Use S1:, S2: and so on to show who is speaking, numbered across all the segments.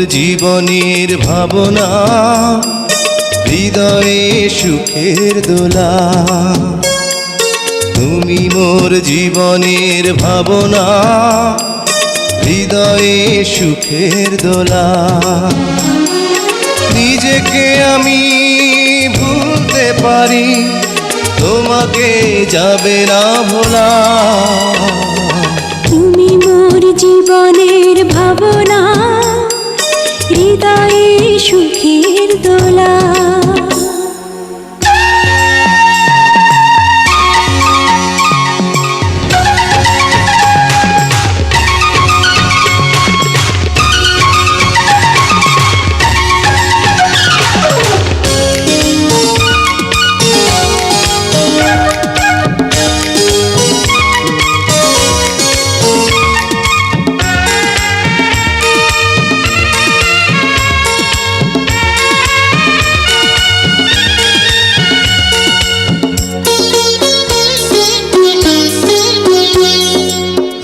S1: জীবনের ভাবনা, হৃদয়ে সুখের দোলা। তুমি মোর জীবনের ভাবনা, হৃদয়ে সুখের দোলা। নিজেকে আমি ভুলতে পারি, তোমাকে যাবে না ভোলা।
S2: তুমি মোর জীবনের ভাবনা, হৃদয়ে সুখের দোলা।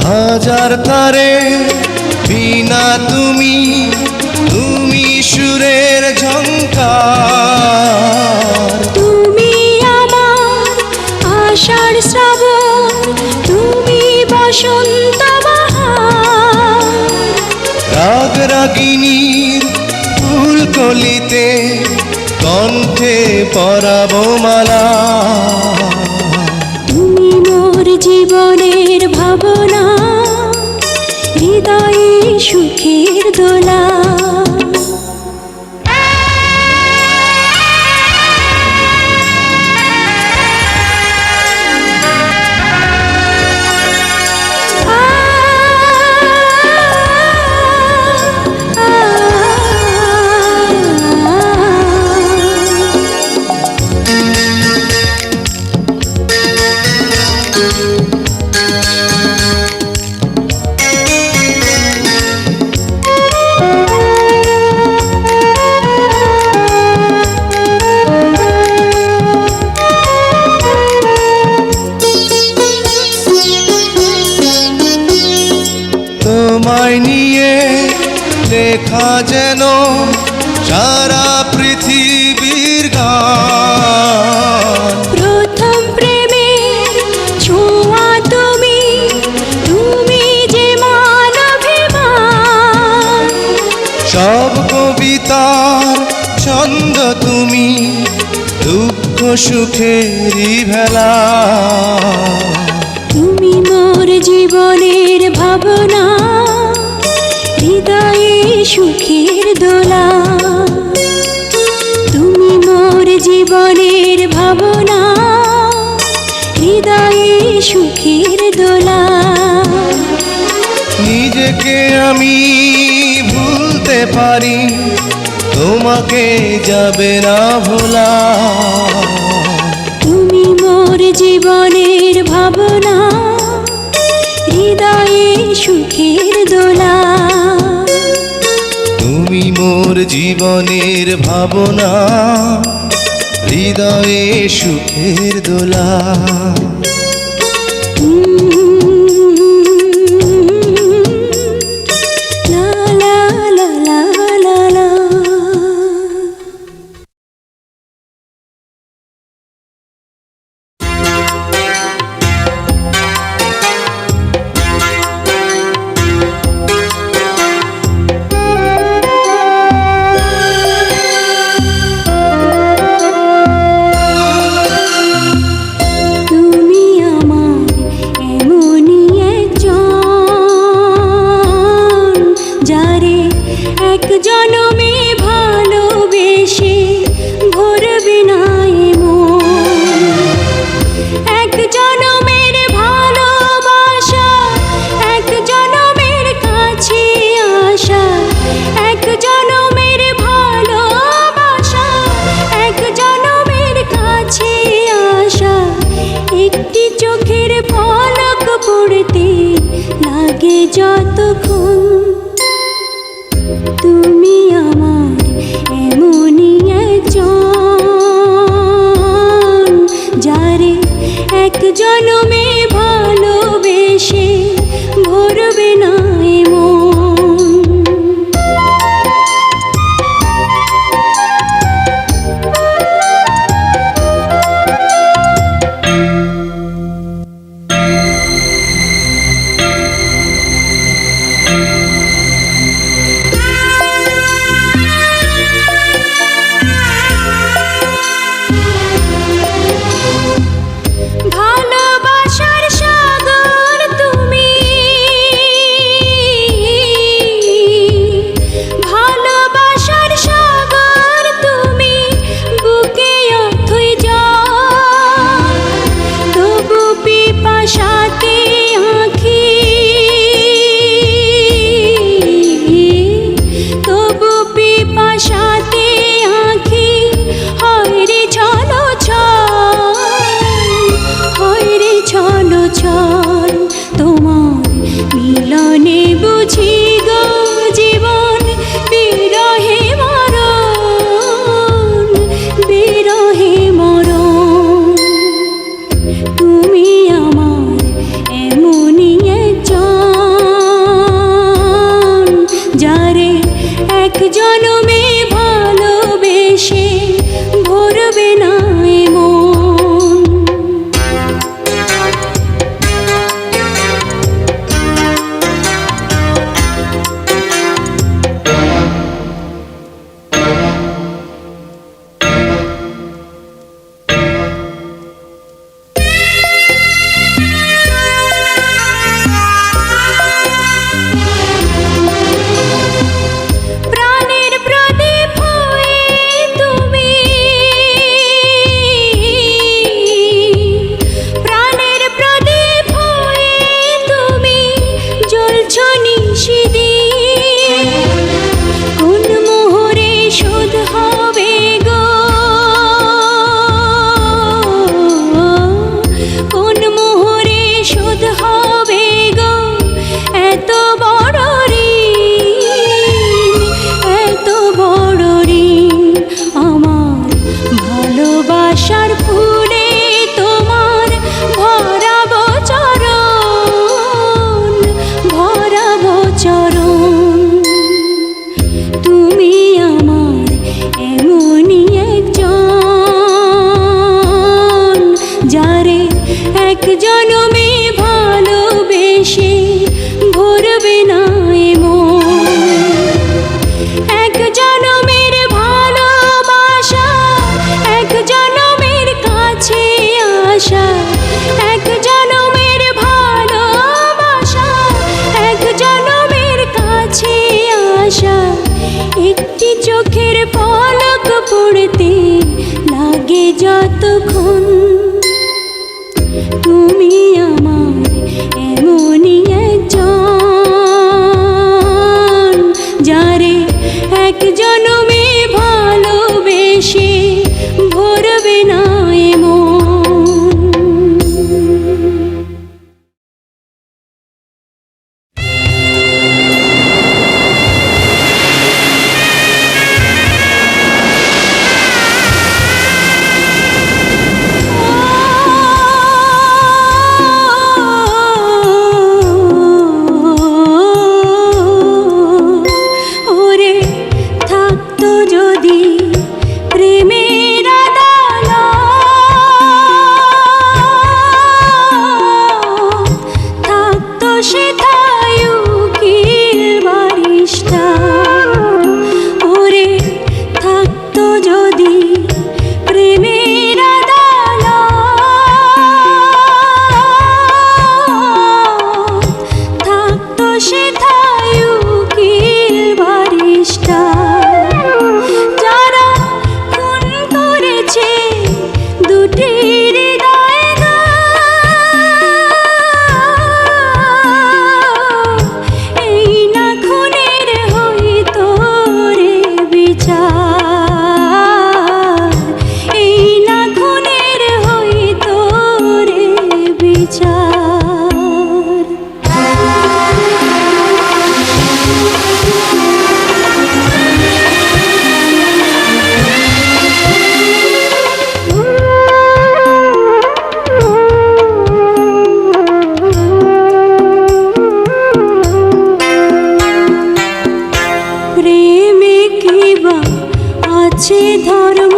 S1: হাজার তারে বিনা তুমি, তুমি সুরের ঝংকার।
S2: তুমি আমার আষাঢ় শ্রাবণ, তুমি বসন্ত বাহার।
S1: রাগ রাগিনীর ফুলকলিতে কণ্ঠে পরাবো মালা।
S2: তুমি মোর জীবনের ভাবনা, হৃদয়ে সুখের দোলা।
S1: তোমায় নিয়ে লেখা যেন সারা পৃথিবীর গান।
S2: প্রথম প্রেমের ছোঁয়া তুমি, তুমি যে মানবিমান।
S1: সব কবিতার ছন্দ তুমি, দুঃখ সুখেরই ভেলা।
S2: তুমি মোর জীবনের ভাবনা, হৃদয়ে সুখের দোলা। তুমি মোর জীবনের ভাবনা, হৃদয়ে সুখের দোলা।
S1: নিজেকে আমি ভুলতে পারি, তোমাকে যাবে না ভোলা।
S2: তুমি মোর জীবনের ভাবনা, হৃদয়ে সুখের দোলা।
S1: তুমি মোর জীবনের ভাবনা, হৃদয়ে সুখের দোলা।
S2: লা লা লা লা লা লা। যতক্ষণ তুমি আমার এমনই একজন, যারে এক জনমে ভালোবেসে ভরবে না এমন। ওরে থাকতো যদি প্রেমের আদালত, থাকতো সেথায় উকিল বারিস্টার। ওরে থাকতো যদি প্রেমের আদালত, থাকতো সেথায় উকিল বারিস্টার। যারা খুন করেছে দুটি হৃদয় গো, এই না খুনের হইতো রে বিচার, এই না খুনের হইতো রে বিচার। প্রেমে কিবা আছে ধর্ম,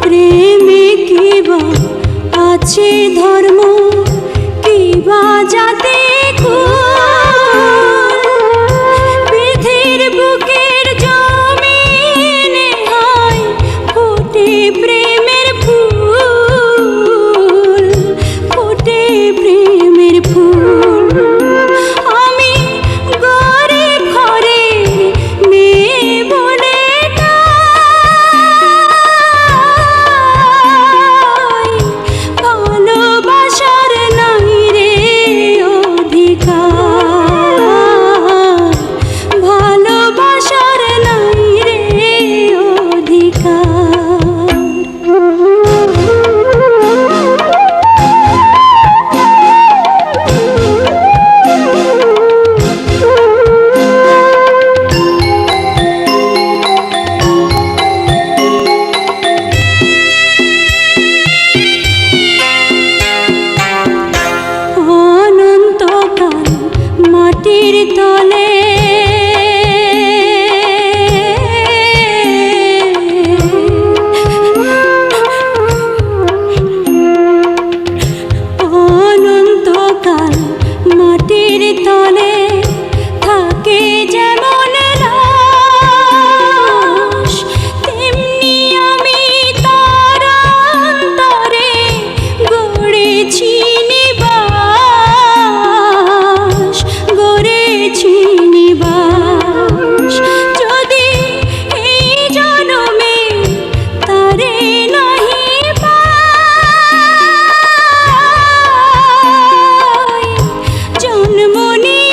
S2: প্রেমে কিবা আছে ধর্ম, কিবা জাতি পৃথিবীর বুকের জমিনে হয় ফোটে প্রেমের ফুল, ফোটে প্রেমের ফুল। আমি গরিব ঘরের মেয়ে বলে তাই ভালোবাসার নাই রে অধিকার, ভালোবাসার নাই রে অধিকার। অনন্তকাল মাটির তলে অনন্তকাল মাটির তলে থাকে যেমন লাশ, তেমনি আমি তার অন্তরে গড়েছি নিবাস, গড়েছি নিবাস। যদি এই জনমে তারে নাহি পাই, জন্ম নিয়ে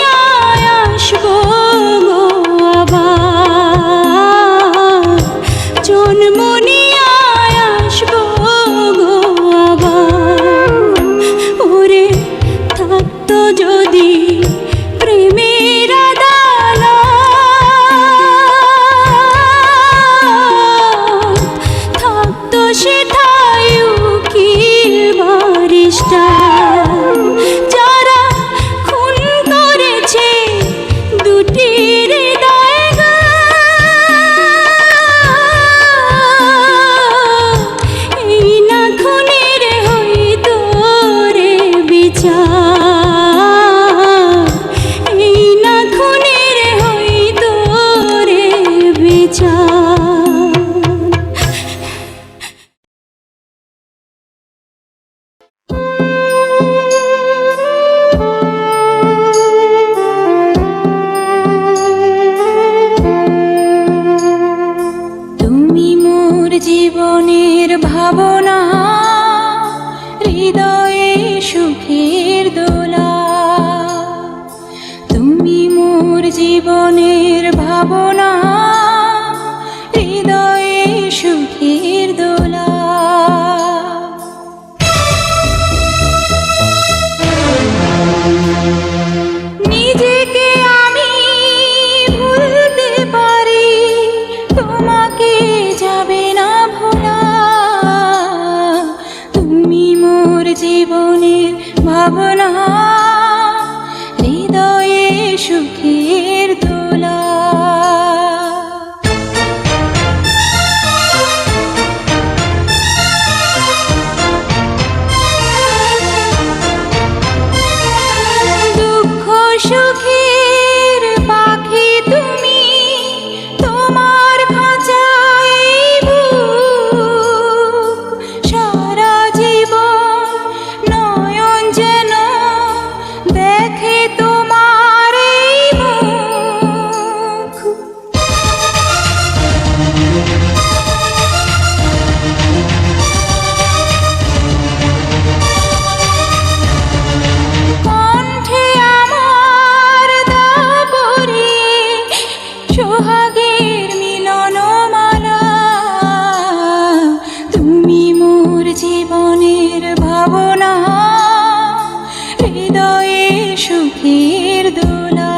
S2: ভাবনা, হৃদয়ে সুখের দোলা। তুমি মোর জীবনের ভাবনা, হৃদয়ে সুখের দোলা। নিজেকে আমি ভুলতে পারি, তোমাকে যাবে না ভোলা। তুমি মোর জীবনের ভাবনা, হৃদয়ে সুখের দোলা। দুঃখ সুখের পাখি তুমি, তোমার খাঁচায় বুক। সারা জীবন নয়ন যেন দেখে তোমার এই মুখ। কণ্ঠে আমার দাপরে সোহাগের মিলনমালা। তুমি মোর জীবনের ভাবনা, হৃদয়ে সুখের দোলা।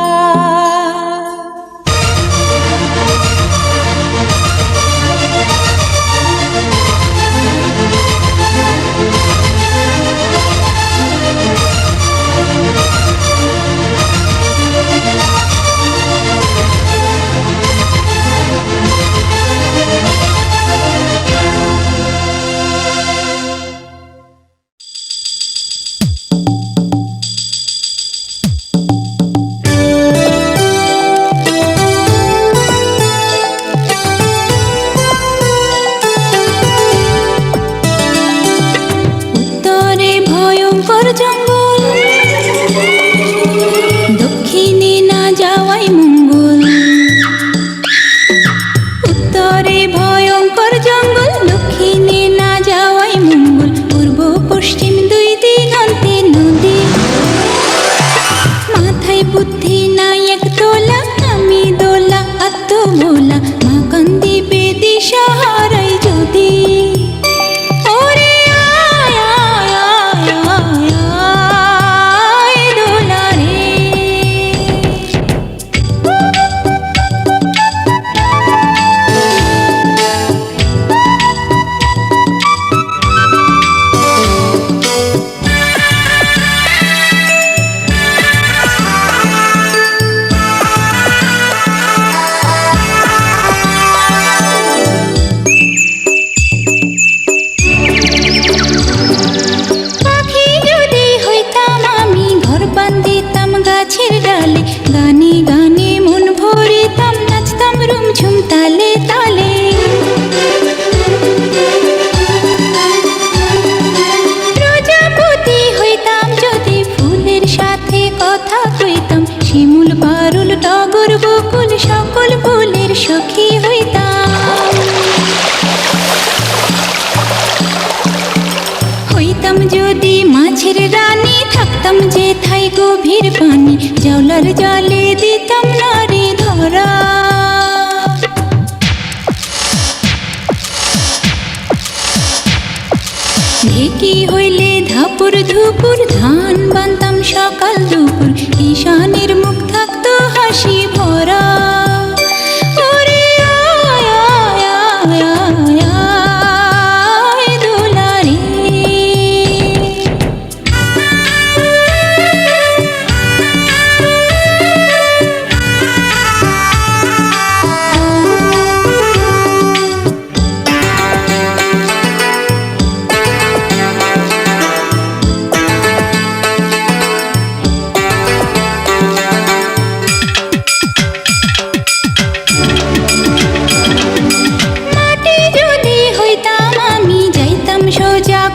S2: উত্তরে ভয়ঙ্কর জঙ্গল, দক্ষিণে না যাওয়াই মঙ্গল। উত্তরে ভয়ঙ্কর জঙ্গল, দক্ষিণে না যাওয়াই মঙ্গল। পূর্ব পশ্চিম দুই দিগন্তে নদী, মাথায় বুদ্ধি নাই এক তোলা। আমি দোলা আত্মভোলা, মা কান্দিবে দিশা হারাই যদি। ওরে আয় আয় আয় আয় আয় দোলা রে। পাখি যদি হইতাম আমি, ঘর বান্ধিতাম গাছের ডালে। গানে গানে মন ভরিতাম, নাচতাম রুমঝুম তালে তালে। প্রজাপতি হইতাম যদি, ফুলের সাথে কথা কইতাম। শিমুল পারুল টগর বকুল, সকল ফুলের সখী হইতাম। হইতাম যদি মাছের রানী, থাকতাম যেথায় গভীর পানি। জাউলার জালে দিতাম নারী ধরা। ঢেকি হইলে ধাপুর ধুপুর, ধান বানতাম সকাল দুপুর। ঈশানের মুখ থাকতো হাসি ভরা। ওরে আয় আয় আয় আয় আয় দোলা রে।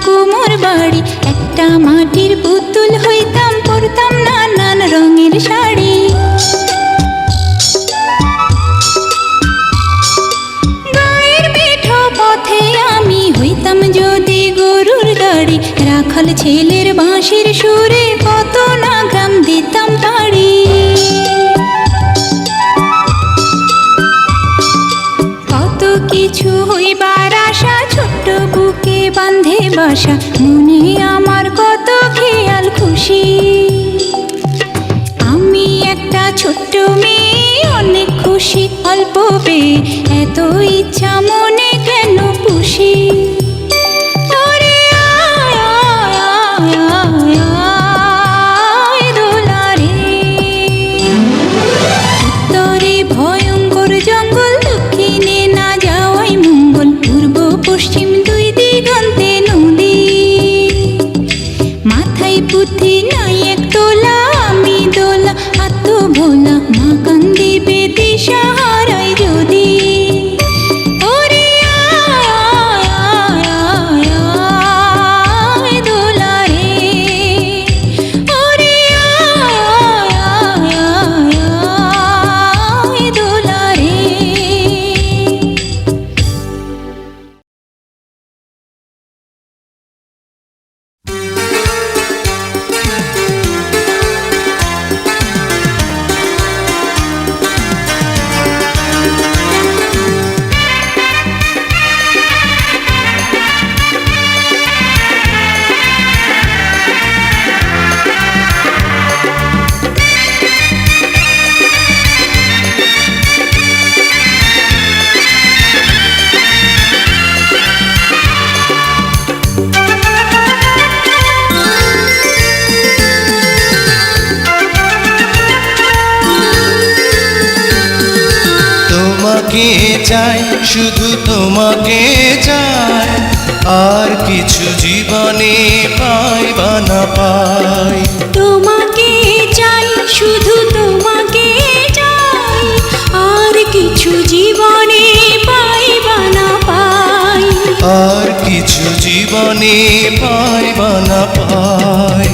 S2: কুমোর বাড়ি, একটা মাটির পুতুল হইতাম। পরতাম নানান রঙের শাড়ি। গায়ের মেঠো পথে আমি হইতাম রাখাল ছেলের বাঁশির সুরে কত না গ্রাম দিতাম পাড়ি। কত কিছু হইবার আশা, ছোট্ট বুকে বাঁধে বাসা, মনে আমার কত খেয়াল খুশি। আমি একটা ছোট্ট মেয়ে, অনেক খুশি অল্প পেয়ে, এত ইচ্ছা মনে কেন পুষি। ওরে আয় আয় আয় আয় আয় দোলা রে। উত্তরে ভয়ঙ্কর জঙ্গল, দক্ষিণে না যাওয়াই মঙ্গল, পূর্ব পশ্চিম দুই দিগন্তে নদী। মাথায় বুদ্ধি নাই এক তোলা, আমি দোলা আত্মভোলা, মা কান্দিবে দিশা হারাই যদি। ওরে আয় আয় আয় আয় দোলা রে। ওরে আয় আয় আয় আয় দোলা রে।
S1: তোমাকে চাই, শুধু তোমাকে চাই, আর কিছু জীবনে পাই বা না পাই।
S2: তোমাকে চাই, শুধু তোমাকে চাই, আর কিছু জীবনে পাই বা না পাই।
S1: আর কিছু জীবনে পাই বা না পাই।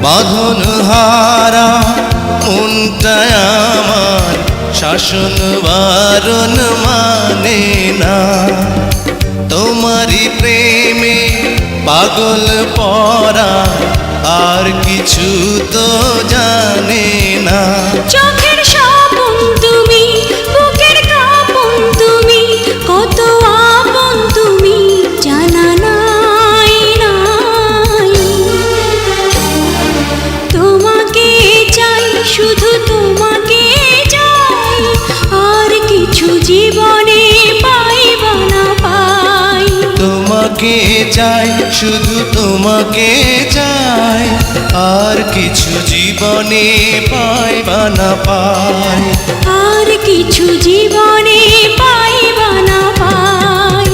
S1: বাঁধন হারা মনটা আমার, শাসন বারণ মানে না। তোমারই প্রেমে পাগল পরা, আর কিছু তো জানে না।
S2: চোখের স্বপন তুমি, বুকের কাঁপন তুমি, কত আপন তুমি জানা নাই নাই। তোমাকে চাই, শুধু তোমাকে চাই, আর কিছু জীবনে পাই বা না পাই।
S1: তোমাকে চাই, শুধু তোমাকে চাই, আর কিছু জীবনে পাই বা না পাই।
S2: আর কিছু জীবনে পাই বা না পাই।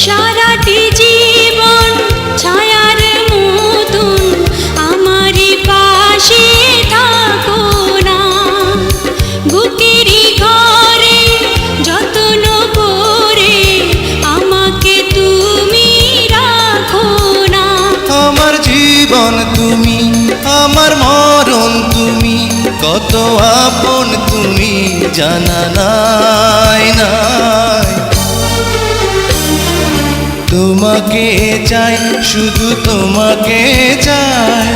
S2: সারাটি জীবন ছায়ার মতন আমারই পাশে থাকো না। বুকেরই ঘরে যত্ন করে আমাকে তুমি রাখো না।
S1: আমার জীবন তুমি, আমার মরণ তুমি, কত আপন তুমি জানা নাই নাই। তোমাকে চাই, শুধু তোমাকে চাই,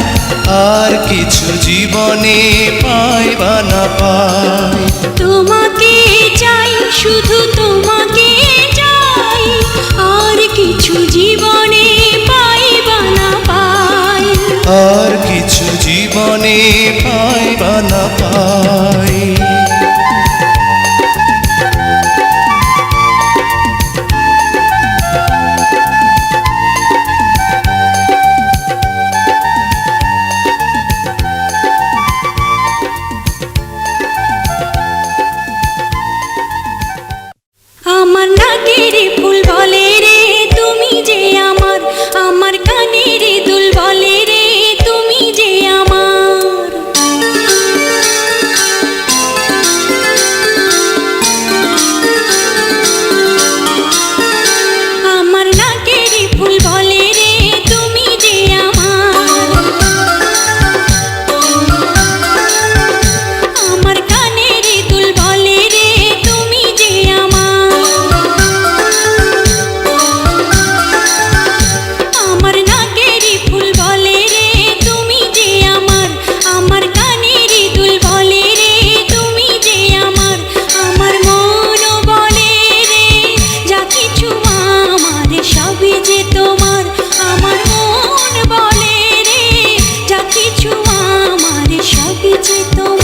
S1: আর কিছু জীবনে পাই বা না পাই।
S2: তোমাকে চাই, শুধু তোমাকে
S1: আর কিছু জীবনে পাই বা না পাই।
S2: আমার নাকের ফুল বলে রে তুমি যে আমার, আমার কানের দুল বলে রে তুমি যে আমার। আমার নাকের ফুল বলে রে তুমি যে আমার, আমার কানের দুল বলে রে তুমি যে আমার। আমার নাকের ফুল বলে রে তুমি যে আমার, আমার কানের দুল বলে রে তুমি যে আমার। আমার মন বলে রে যা কিছু আমার সবই যে তোমার। আমার মন বলে রে যা কিছু আমার সবই যে তোমার।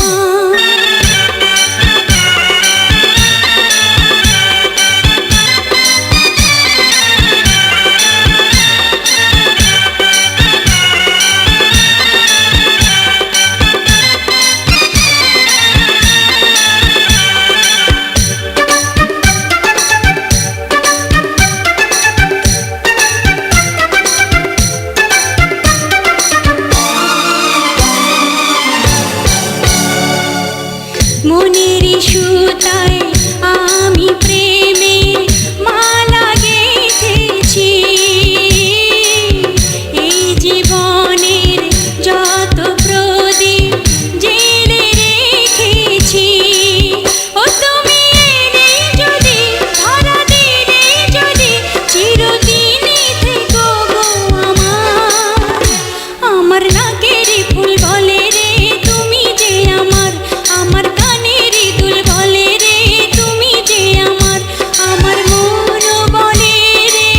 S2: মনের সুতায় আমি প্রেমের মালা গেঁথেছি, এই জীবনের যত প্রদীপ জেলে রেখেছি। ও তুমি এলে যদি, ধরা দিলে যদি, চিরদিনই থেকো গো আমার। আমার নাকের ফুল বলে রে তুমি যে আমার, আমার কানের দুল বলে রে তুমি যে আমার। আমার মন বলে রে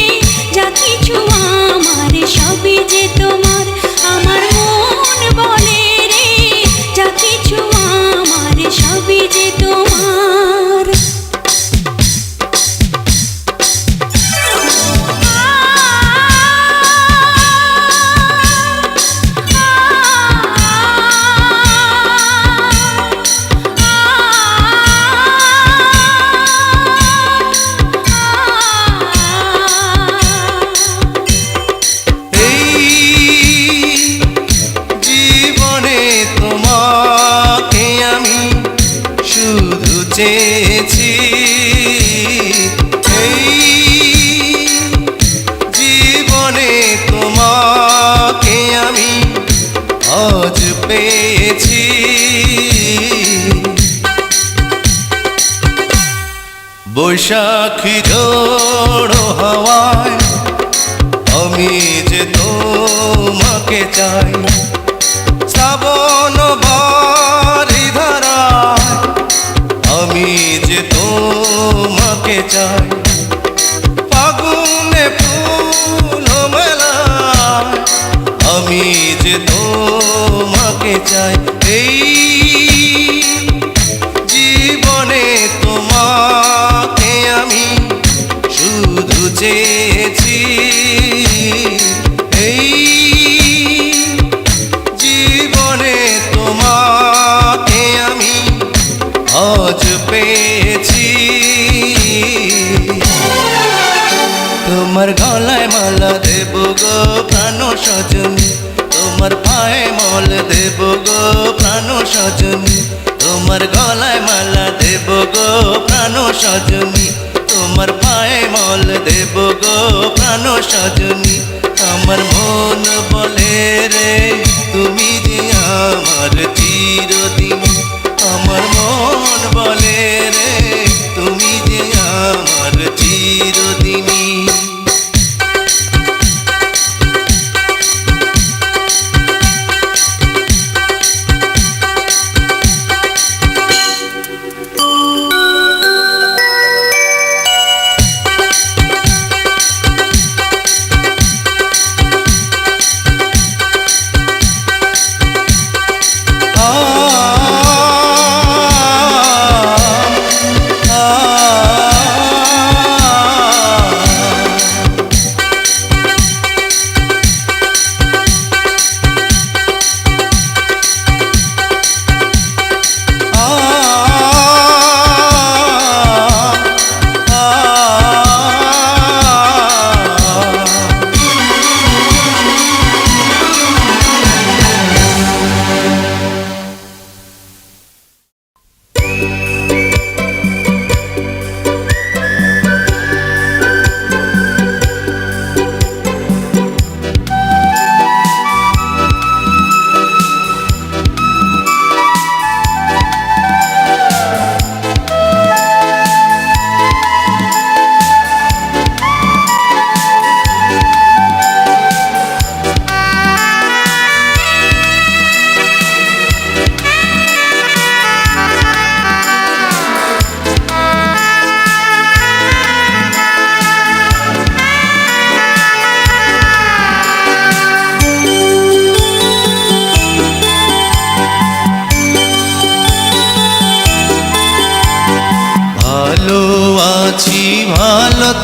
S2: যা কিছু আমার সবই যে তোমার। আমার মন বলে রে যা কিছু আমার সবই যে তোমার।
S1: এই জীবনে তোমাকে আমি শুধু চেয়েছি, এই জীবনে তোমাকে আমি আজ পেয়েছি। বৈশাখী ঝোড়ো হাওয়ায় আমি যে তোমাকে চাই, শ্রাবণ বারি ধারায় আমি যে তোমাকে চাই, ফাগুনে ফুল মেলায় আমি যে তোমাকে চাই। এই জীবনে তোমাকে আমি শুধু চেয়েছি, এই জীবনে তোমাকে আমি আজ পেয়েছি। তোমার গলায় মালা দেব গো প্রাণ সজনী, তোমার পায়ে মল দেব গো প্রাণ সজনী। তোমার গলায় মালা দেব গো প্রাণ সজনী, তোমার পায়ে মল দেব গো প্রাণ সজনী। আমার মন বলে রে তুমি যে আমার চিরদিন, আমার মন বলে রে তুমি যে আমার চিরদিনী।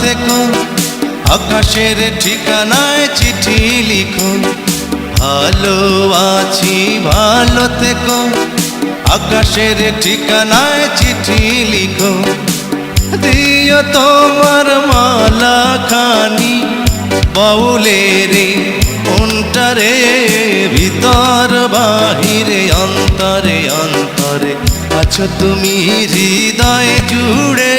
S1: থেকো, আকাশের ঠিকানায় চিঠি লিখো। ভালো আছি ভালো থেকো, আকাশের ঠিকানায় চিঠি লিখো। দিও তোমার মালা খানি বাউলের মনটারে, ভিতর বাহিরে অন্তরে অন্তরে আছো তুমি হৃদয় জুড়ে।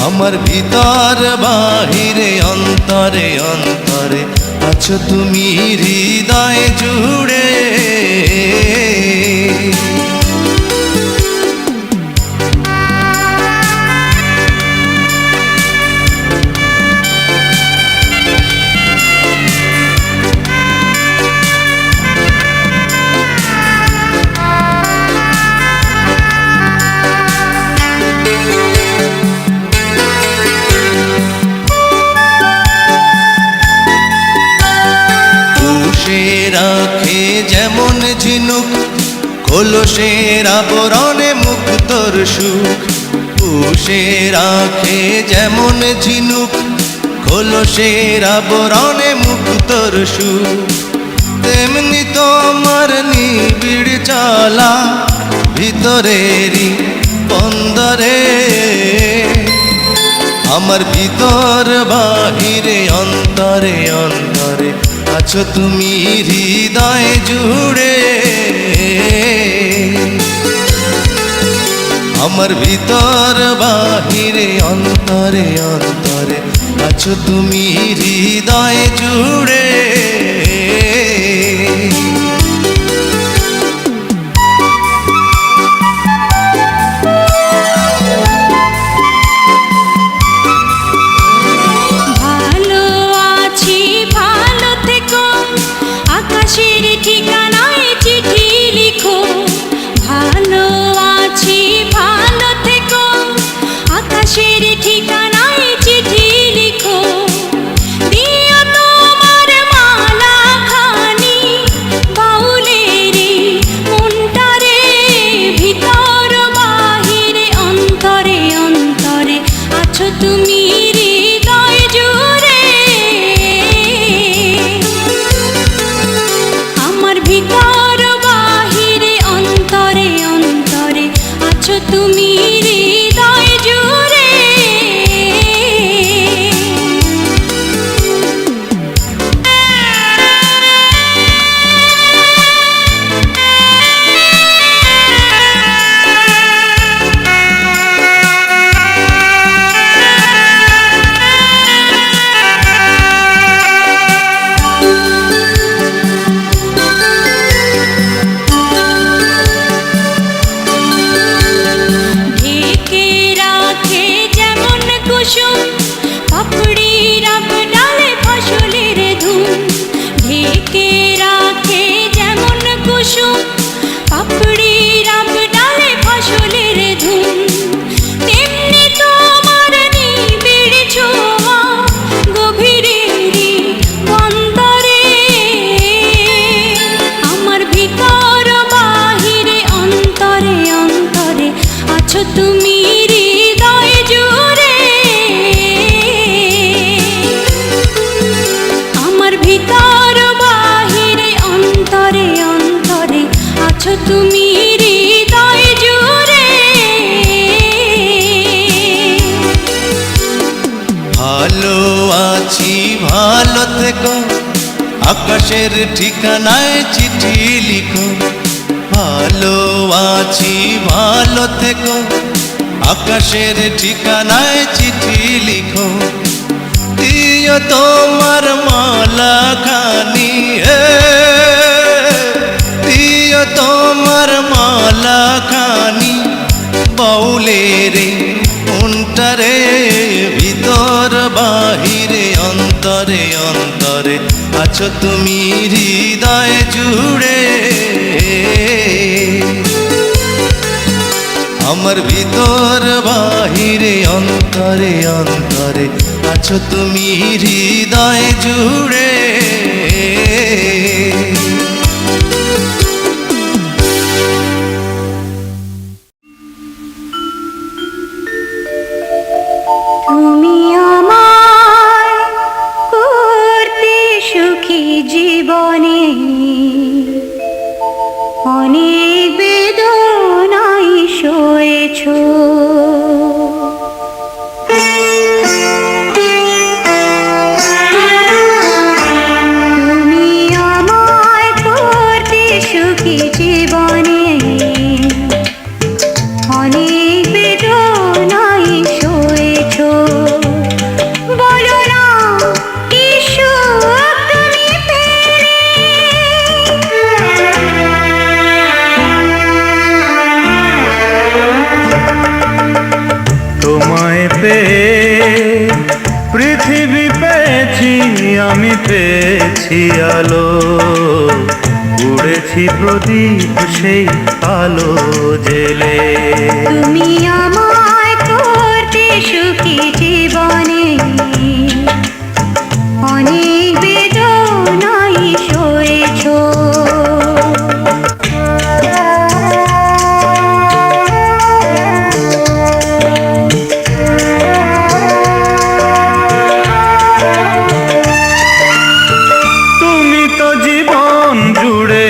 S1: আমার ভিতর বাহিরে অন্তরে অন্তরে আছো তুমি হৃদয় জুড়ে। রাখে যেমন ঝিনুক, কলসের আবরণে মুক্তর সুখ। পুষে রাখে যেমন ঝিনুক, কলসের আবরণে মুক্তর সুখ। তেমনি তোমার নিবিড় চলা ভিতরেরই বন্দরে, আমার ভিতর বাহিরে অন্তরে অন্তরে আছো তুমি হৃদয় জুড়ে। আমার ভিতর বাহিরে অন্তরে অন্তরে আছো তুমি হৃদয় জুড়ে।
S2: আকাশের ঠিকানায় চিঠি লিখো। ভালো আছি ভালো থেকো, আকাশের ঠিকানায় চিঠি লিখো। দিও তোমার মালা খানি বাউলের মনটারে, ভিতর বাহিরে অন্তরে অন্তরে আছো তুমি হৃদয় জুড়ে। ভিতর বাহিরে অন্তরে অন্তরে আছো তুমি হৃদয় জুড়ে। পাপড়ির ডালে ফসলের ধুম, ঢেকে রাখে যেমন কুসুম। পাপড়ির ডালে ফসলের ধুম, তেমনি তোমার নিবিড় ছোঁয়া গভীরেরই বন্দরে। আমার ভিতর বাহিরে অন্তরে অন্তরে আছো তুমি হৃদয় জুড়ে। ভিতর বাহিরে অন্তরে অন্তরে আছো তুমি হৃদয় জুড়ে।
S1: ভালো আছি ভালো থেকো, আকাশের ঠিকানায় চিঠি লিখো। ভালো আছি ভালো থেকো, আকাশের ঠিকানায় চিঠি লিখো। দিও তোমার মালা খানি, দিও তোমার মালা খানি বাউলের মনটারে, ভিতর বাহিরে অন্তরে অন্তরে আছো তুমি হৃদয় জুড়ে। আমার ভিতর বাহিরে অন্তরে অন্তরে আছো তুমি হৃদয় জুড়ে।
S3: পেয়ে পৃথিবী পেয়েছি, আমি পেয়েছি আলো, উড়েছি প্রদীপ সেই আলো জেলে।
S2: তুমি আমায় করতে সুখী জীবনে, অনেক বেদনায় সয়েছো।
S3: তুমি তো জীবন জুড়ে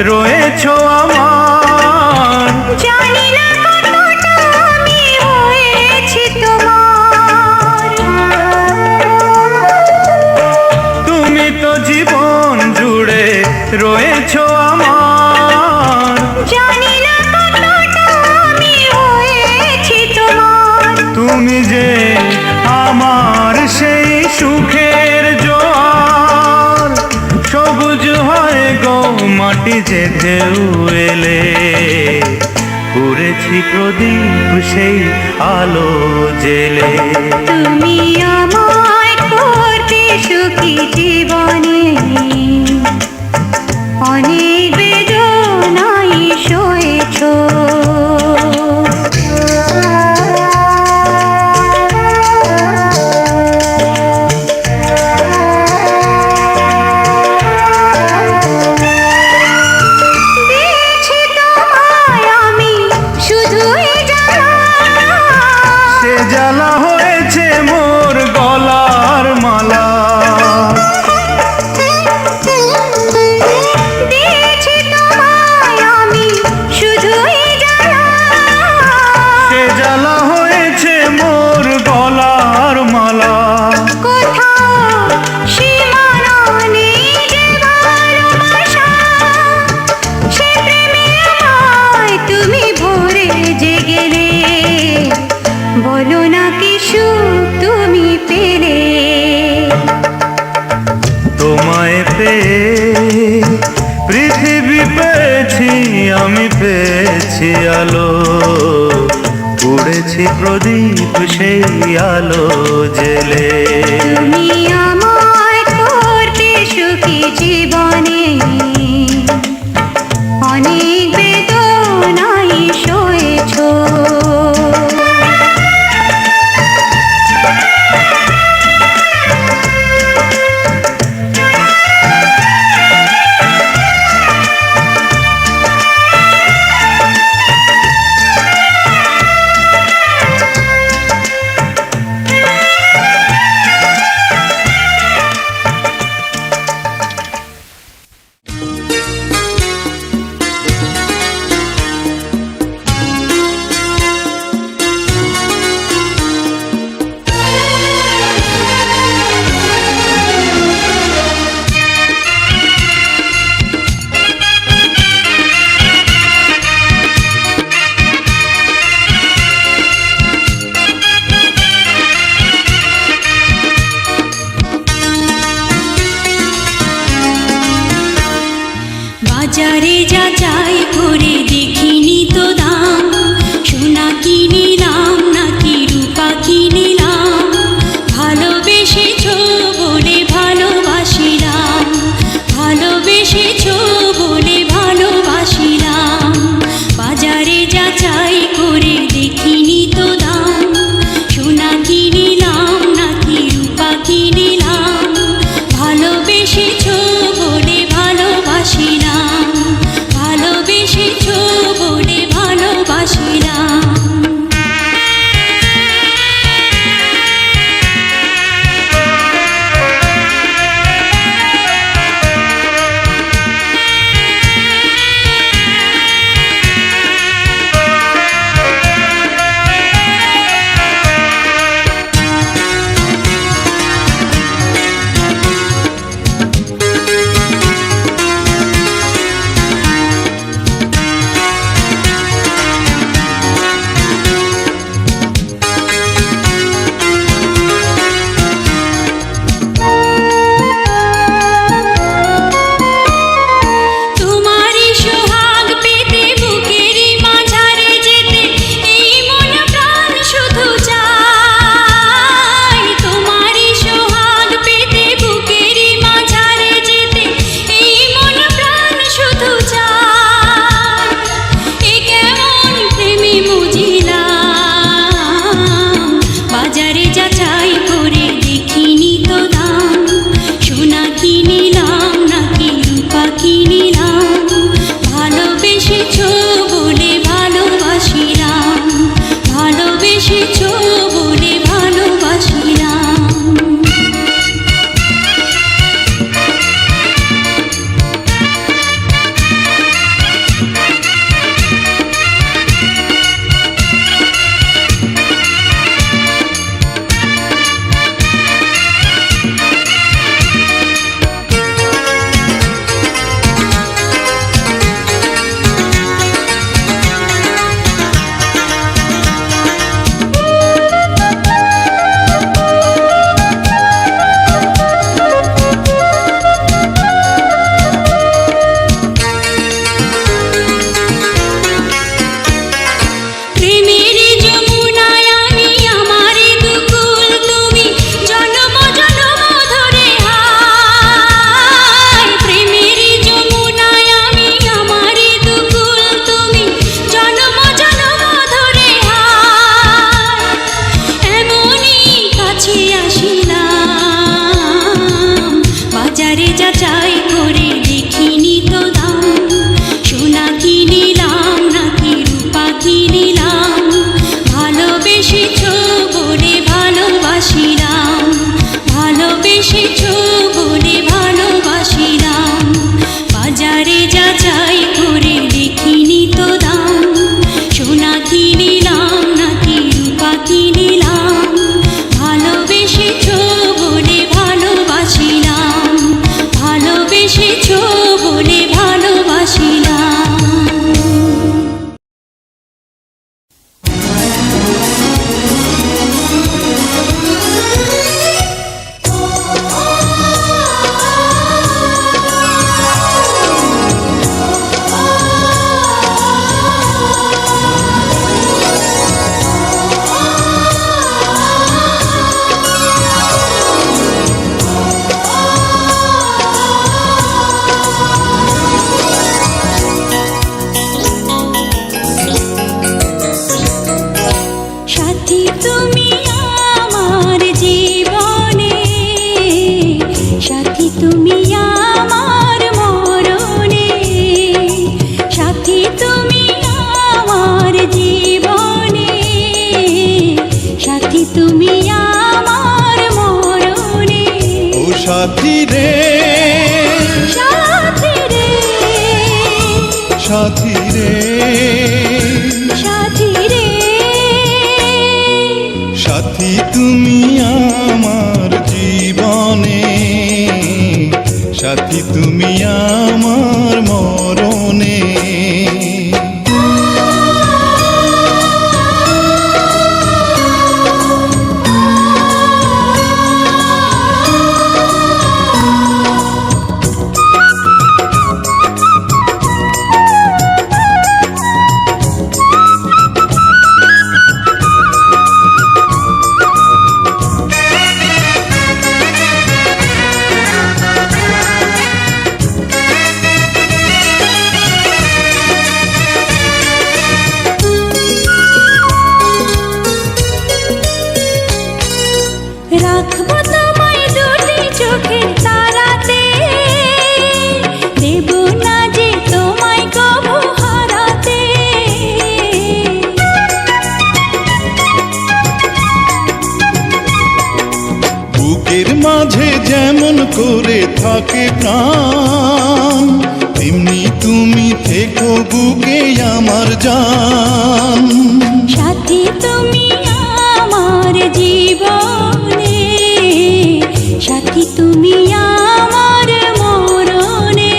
S3: রয়েছো আমার,
S2: জানি না কতটা আমি হয়েছি তোমার।
S3: তুমি তো জীবন জুড়ে রয়েছো আমার,
S2: জানি না কতটা আমি হয়েছি তোমার।
S3: তুমি যে আমার সেই সুখের জোয়ার, সবুজ হয় গো মাটি যে ঢেউ এলে, উড়েছি প্রদীপ সেই আলো জেলে।
S2: তুমি আমায় করতে সুখী জীবনে, অনেক বেদনায় সয়েছো। দিয়েছি তোমায় আমি শুধুই জ্বালা,
S3: সে জ্বালা হয়েছে মোর গলার মালা।
S2: দিয়েছি তোমায় আমি শুধুই জ্বালা,
S3: সে জ্বালা হয়েছে মোর গলার মালা।
S2: কোথাও সীমানা নেই যে ভালোবাসা, সে প্রেমে আমায় তুমি ভরে যে গেলে। বলো না কি সুখ তুমি পেলে।
S3: তোমায় পেয়ে পৃথিবী পেয়েছি, আমি পেয়েছি আলো, উড়েছি প্রদীপ সেই আলো জেলে।
S2: তুমি আমায় করতে সুখী জীবনে, অনেক বেদনায় সয়েছো। বলে ভালোবাসিলাম। প্রেমের যমুনায় আমি আমারে দুকুল তুমি জন্ম জন্ম ধরে হায়। প্রেমের যমুনায় আমি আমারে দুকুল তুমি জন্ম জন্ম ধরে হায়। এমনই কাছে আসিলাম, বাজারে যাচাই করে দেখিনি তো দাম। সোনা কিনিলাম নাকি রূপা কিনিলাম, ভালোবেসেছ বলে ভালোবাসিলাম। ভালোবেসেছ বলে ভালোবাসিলাম, বাজারে যাচাই করে দেখিনি তো দাম। সোনা কিনিলাম নাকি রূপা কিনিলাম, ভালোবেসেছ বলে ভালোবাসিলাম। ভালোবেসেছ বলে ভালোবাসিলাম। সাথী তুমি আমার জীবনে, সাথী তুমি আমার মরণে। সাথী তুমি আমার জীবনে, সাথী তুমি আমার মরণে।
S1: ও সাথী রে,
S2: সাথী রে,
S1: সাথী রে,
S2: সাথী রে,
S1: সাথী তুমি আমার জীবনে, সাথী তুমি আমার মরণে।
S2: রাখবো তোমায় দুটি চোখের তারাতে, দেব না যে তোমায় কভু হারাতে।
S1: বুকের মাঝে যেমন করে থাকে প্রাণ, তেমনি তুমি থেকো বুকে আমার জান।
S2: সাথী তুমি আমার জীবনে, সাথী তুমি আমার মরণে।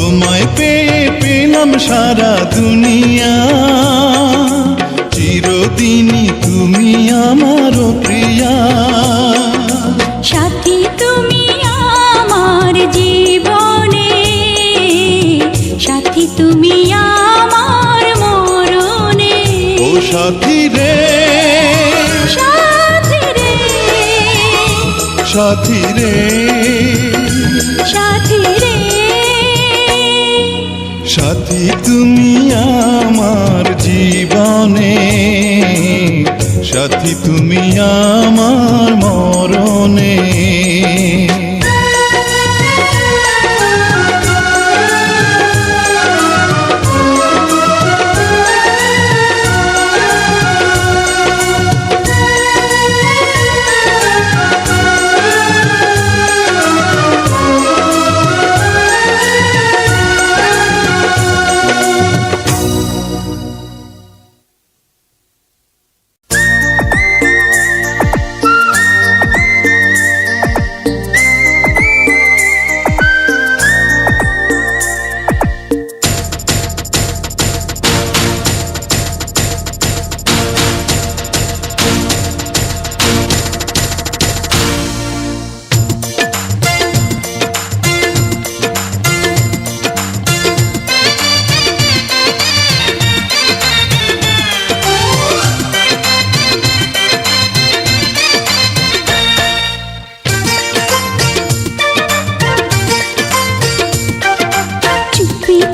S1: তোমায় পেয়ে পেলাম সারা দুনিয়া, চিরদিনই তুমি আমার প্রিয়া।
S2: সাথী তুমি আমার জীবনে, সাথী তুমি আমার মরণে।
S1: ও সাথী রে,
S2: সাথী রে,
S1: সাথী রে,
S2: সাথী রে,
S1: সাথী তুমি আমার জীবনে, সাথী তুমি আমার মরণে।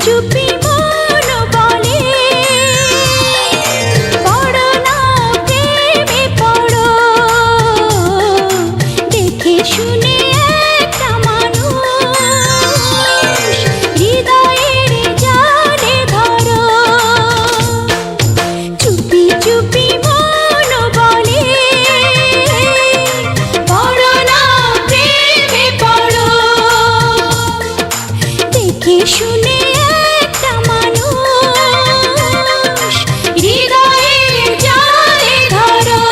S2: চুপি মন বলে পড়ো না প্রেমে পড়ো, দেখে শুনে একটা মানুষ হৃদয়ের জালে ধরো। চুপি চুপি মন বলে পড়ো না প্রেমে পড়ো, দেখে শুনে একটা মানুষ হৃদয়ের জালে ধরো।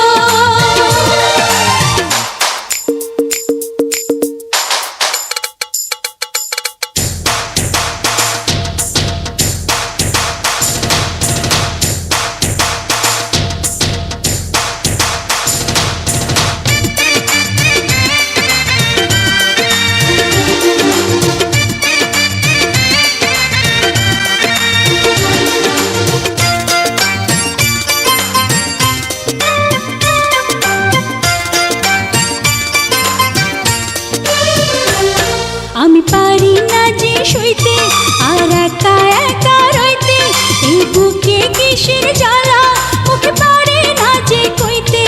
S2: আমি পারি না যে সইতে আর একা একা রইতে, এই বুকে কিসের জ্বালা মুখে পারে না যে কইতে।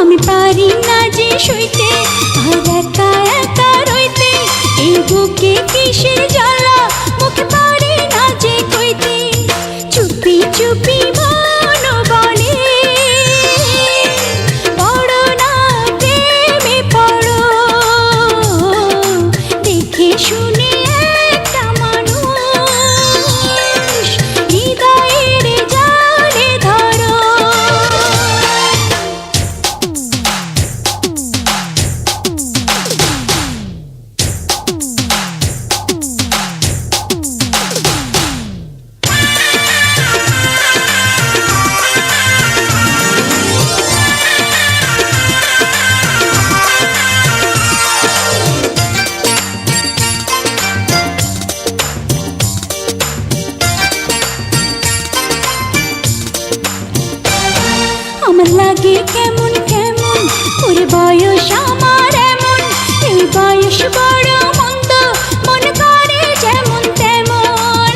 S2: আমি পারি না যে সইতে আর একা একা রইতে, এই বুকে কিসের জ্বালা মুখে পারে না যে কইতে। চুপি চুপি মন বলে পড়ো না প্রেমে পড়ো, দেখে শুনে একটা মানুষ হৃদয়ের জালে ধরো। আমার লাগে কেমন কেমন, ওরে বয়স আমার এমন, এই বয়স বড় মন্দ, মন করে যেমন তেমন।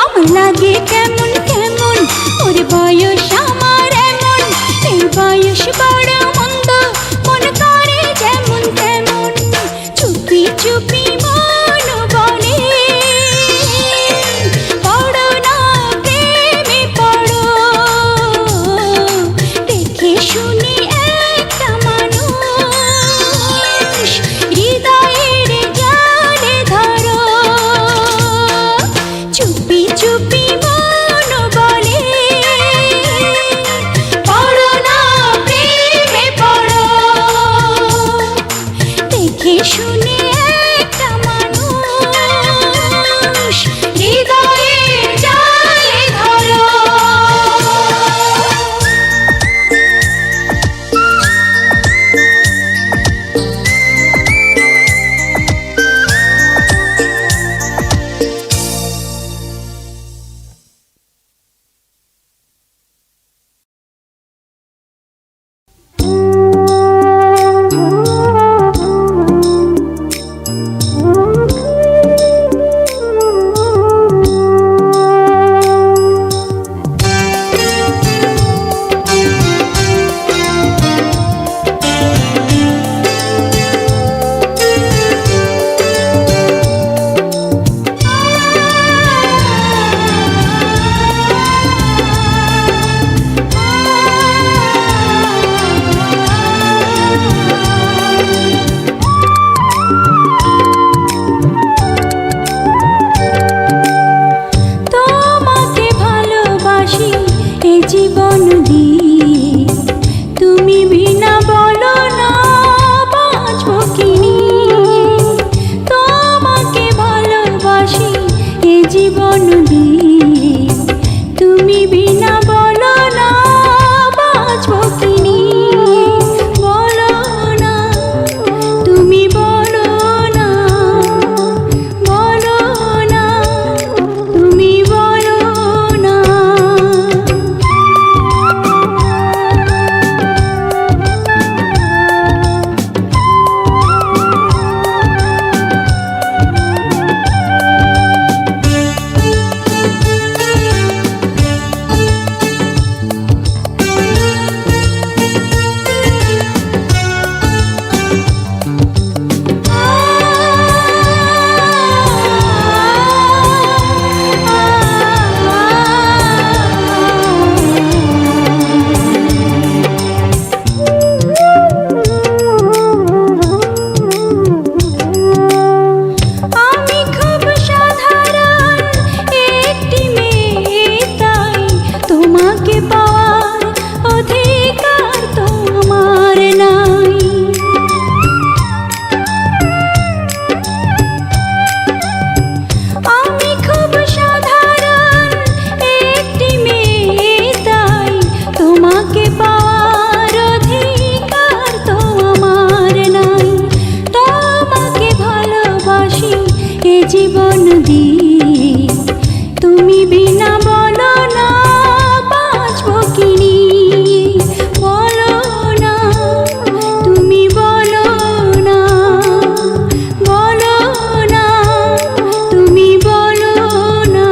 S2: আমার লাগে কেমন কেমন, ওরে বয়স আমার এমন, এই বয়স বড় মন্দ, মন করে যেমন তেমন। চুপি চুপি মন বলে পড়ো না প্রেমে পড়ো, দেখে শুনে একটা মানুষ হৃদয়ের জালে ধরো। চুপি চুপি মন বলে পড়ো না শুনে একটা মানুষ হৃদয়ের জালে ধরো। জীবন দিয়ে তুমি বিনা বলো না বাঁচব কি নিয়ে। তোমাকে ভালোবাসি এ জীবন দিয়ে তুমি বিনা বলো না বাঁচব কি নিয়ে। বলো না তুমি বলো না, বলো না তুমি বলো না। জীবন দিয়ে তুমি বিনা বলো না বাঁচব কি নিয়ে। বলো না তুমি বলো না, বলো না তুমি বলো না।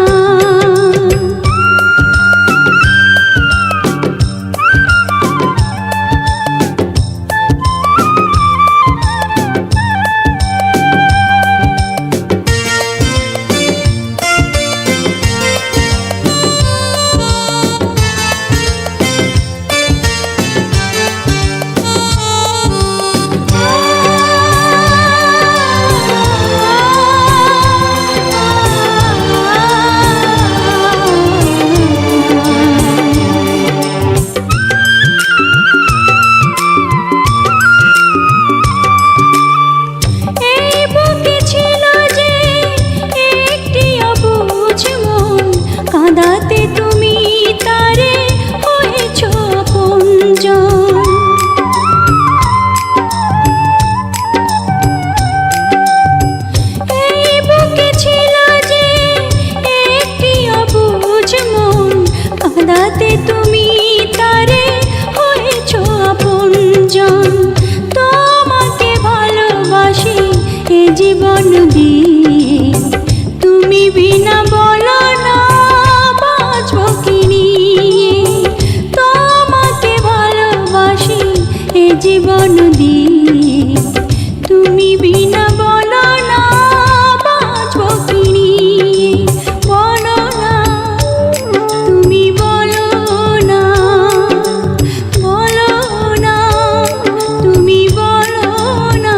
S2: কাঁদাতে তুমি তারে হয়েছ আপনজন। এই বুকে ছিল যে একটি অবুঝ মন, কাঁদাতে তুমি তারে হয়েছ আপনজন। তোমাকে ভালোবাসি এ জীবন দিয়ে তুমি বিনা বলো না বাঁচব কি নিয়ে। তোমাকে ভালোবাসি এ জীবন দিয়ে তুমি বিনা বলো না বাঁচব কি নিয়ে। বলো না তুমি বলো না, বলো না তুমি বলো না।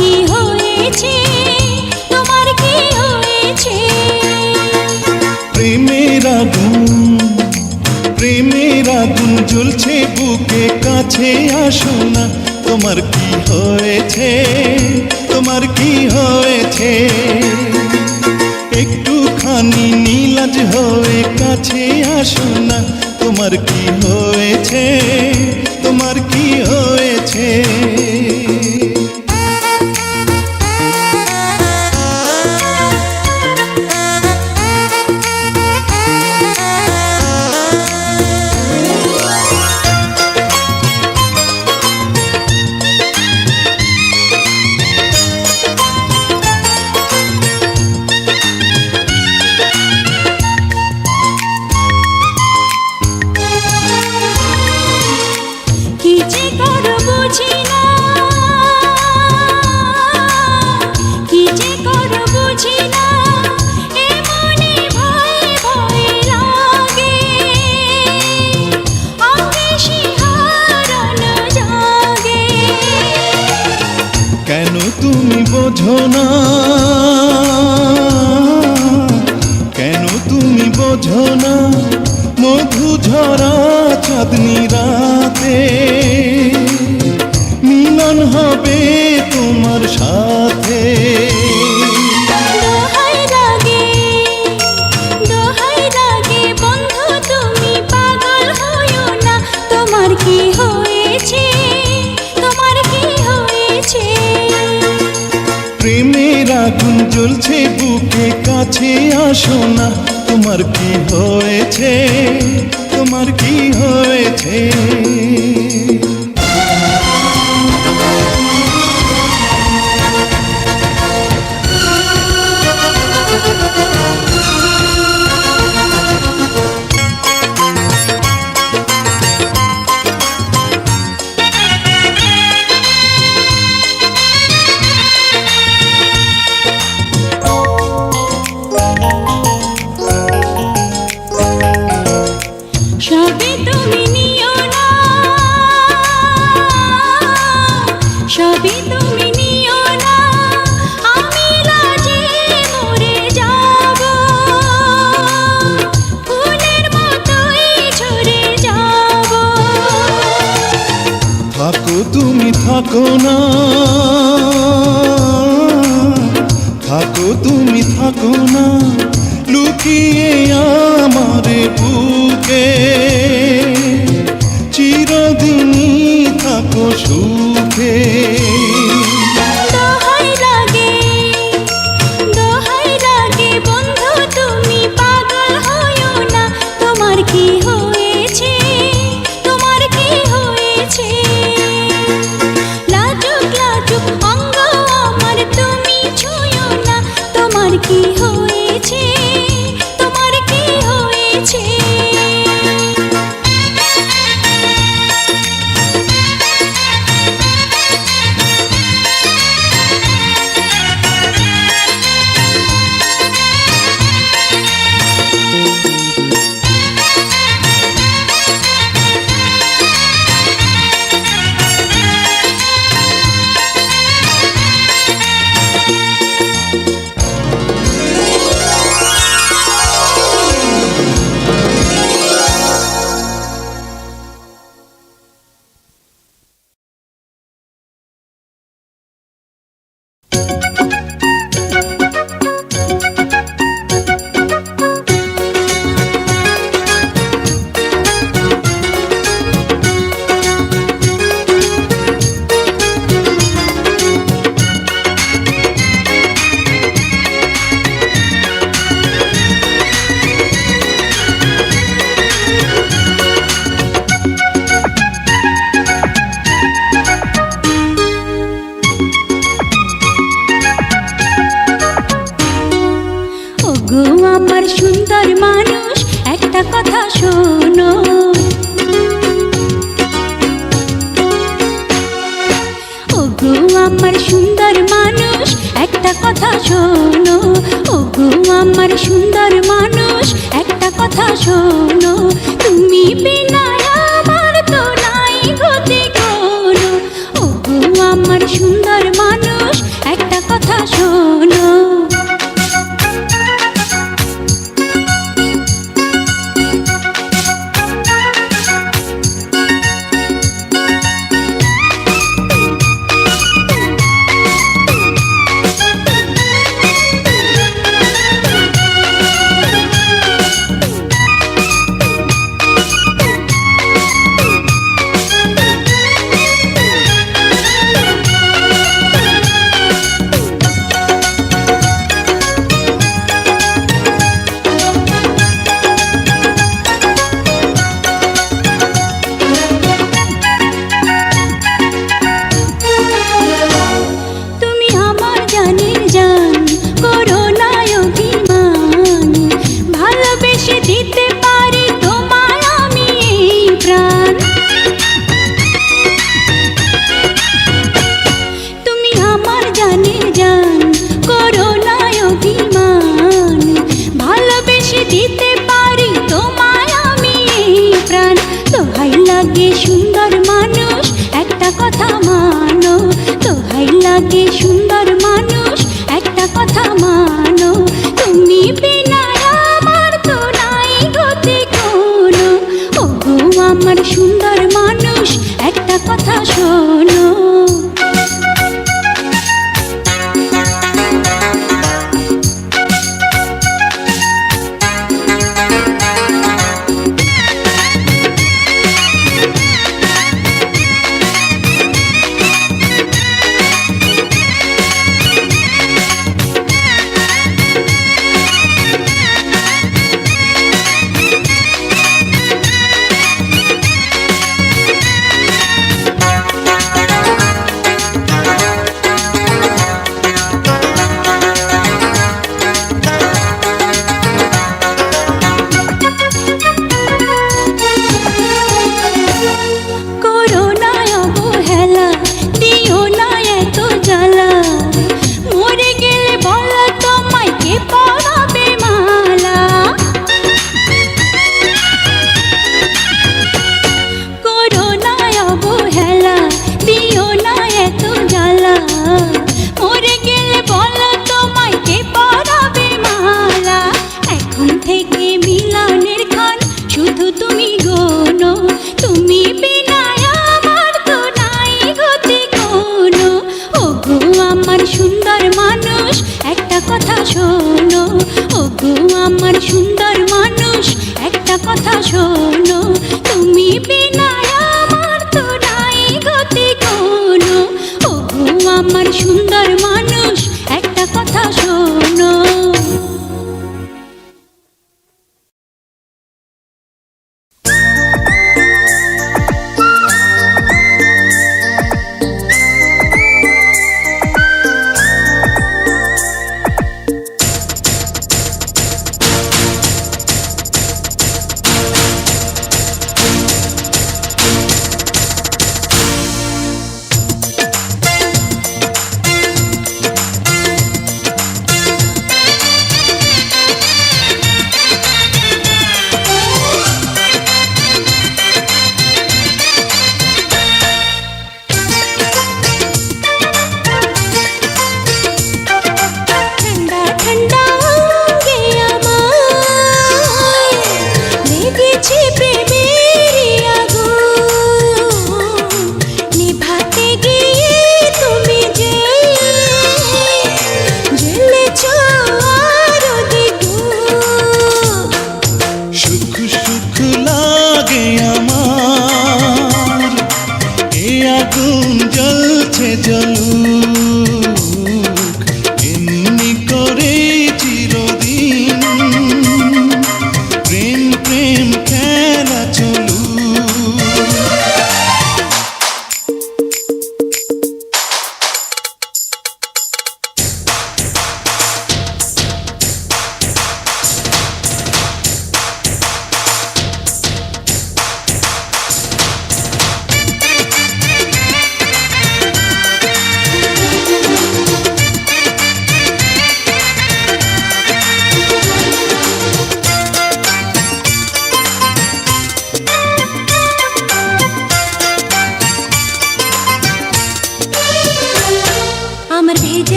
S2: কি হয়েছে, তোমার কি হয়েছে?
S1: প্রেমের আগুন জ্বলছে বুকে, কাছে আসো না। তোমার কি হয়েছে, তোমার কি হয়েছে? একটুখানি নীলাজ হয়ে কাছে আসো না। তোমার কি হয়েছে, তোমার কি হয়েছে?
S2: কি যে করো বুঝি না, কি যে করো বুঝি না, এ মনে ভয় ভয় লাগে, অঙ্গে শিহরণ জাগে।
S1: কেন তুমি বোঝো না, কেন তুমি বোঝো না? মধু ঝরা চাঁদনি রাতে মিলন হবে তোমার সাথে।
S2: দোহাই লাগে, দোহাই লাগে বন্ধু তুমি পাগল হইও না। তোমার কি হয়েছে, তোমার কি হয়েছে?
S1: প্রেমের আগুন জ্বলছে বুকে, কাছে আসো না। তোমার কি হয়েছে, তোমার কি হয়েছে?
S2: সবই তুমি নিও না, সবই তুমি নিও না, আমি লাজে মরে যাব, ফুলের মতোই ঝরে যাব।
S1: থাকো তুমি থাকো না, থাকো তুমি থাকো না, লুকিয়ে আমার বুকে, চিরদিনই থাকো সুখে।
S2: দোহাই লাগে, দোহাই লাগে বন্ধু তুমি পাগল হইও না। তোমার কি হয়েছে, তোমার কি হয়েছে? লাজুক লাজুক অঙ্গ আমার তুমি ছুঁয়ো না। তোমার কি হয়েছে, তোমার কি হয়েছে? আমার সুন্দর মানুষ একটা কথা শোনো, ওগো আমার সুন্দর মানুষ একটা কথা শোনো, ওগো আমার সুন্দর মানুষ একটা কথা শোনো, তুমি বিনা আমার তো নাই গতি কোনো, ওগো আমার সুন্দর মানুষ শোনো। তুমি আমার জানের জান, করো না অভিমান, ভালোবেসে দিতে পারি তোমায় আমি এই প্রাণ। তুমি আমার জানের জান, করো না অভিমান, ভালোবেসে দিতে পারি তোমায় আমি এই প্রাণ। দোহাই লাগে সুন্দর মানুষ, একটা কথা মানো, দোহাই লাগে সুন্দর মানুষ, একটা কথা মানো, তুমি বিনা আমার তো নাই গতি কোনো। ওগো আমার সুন্দর মানুষ, একটা কথা শোনো। করো না অবহেলা, দিও না এত জ্বালা, মরে গেলে বলো তোমায় কে পরাবে মালা। করো না অবহেলা, দিও না এত জ্বালা, মরে গেলে বলো তোমায় কে পরাবে মালা। এখন থেকে মিলনের ক্ষণ শুধু তুমি গোনো, তুমি বিনা আমার তো নাই গতি কোনো। ওগো আমার সুন্দর মানুষ, একটা কথা শোনো, ওগো আমার সুন্দর মানুষ, একটা কথা শোনো, তুমি বিনা আমার তো নাই গতি কোনো। ওগো আমার সুন্দর মানুষ, একটা কথা শোনো।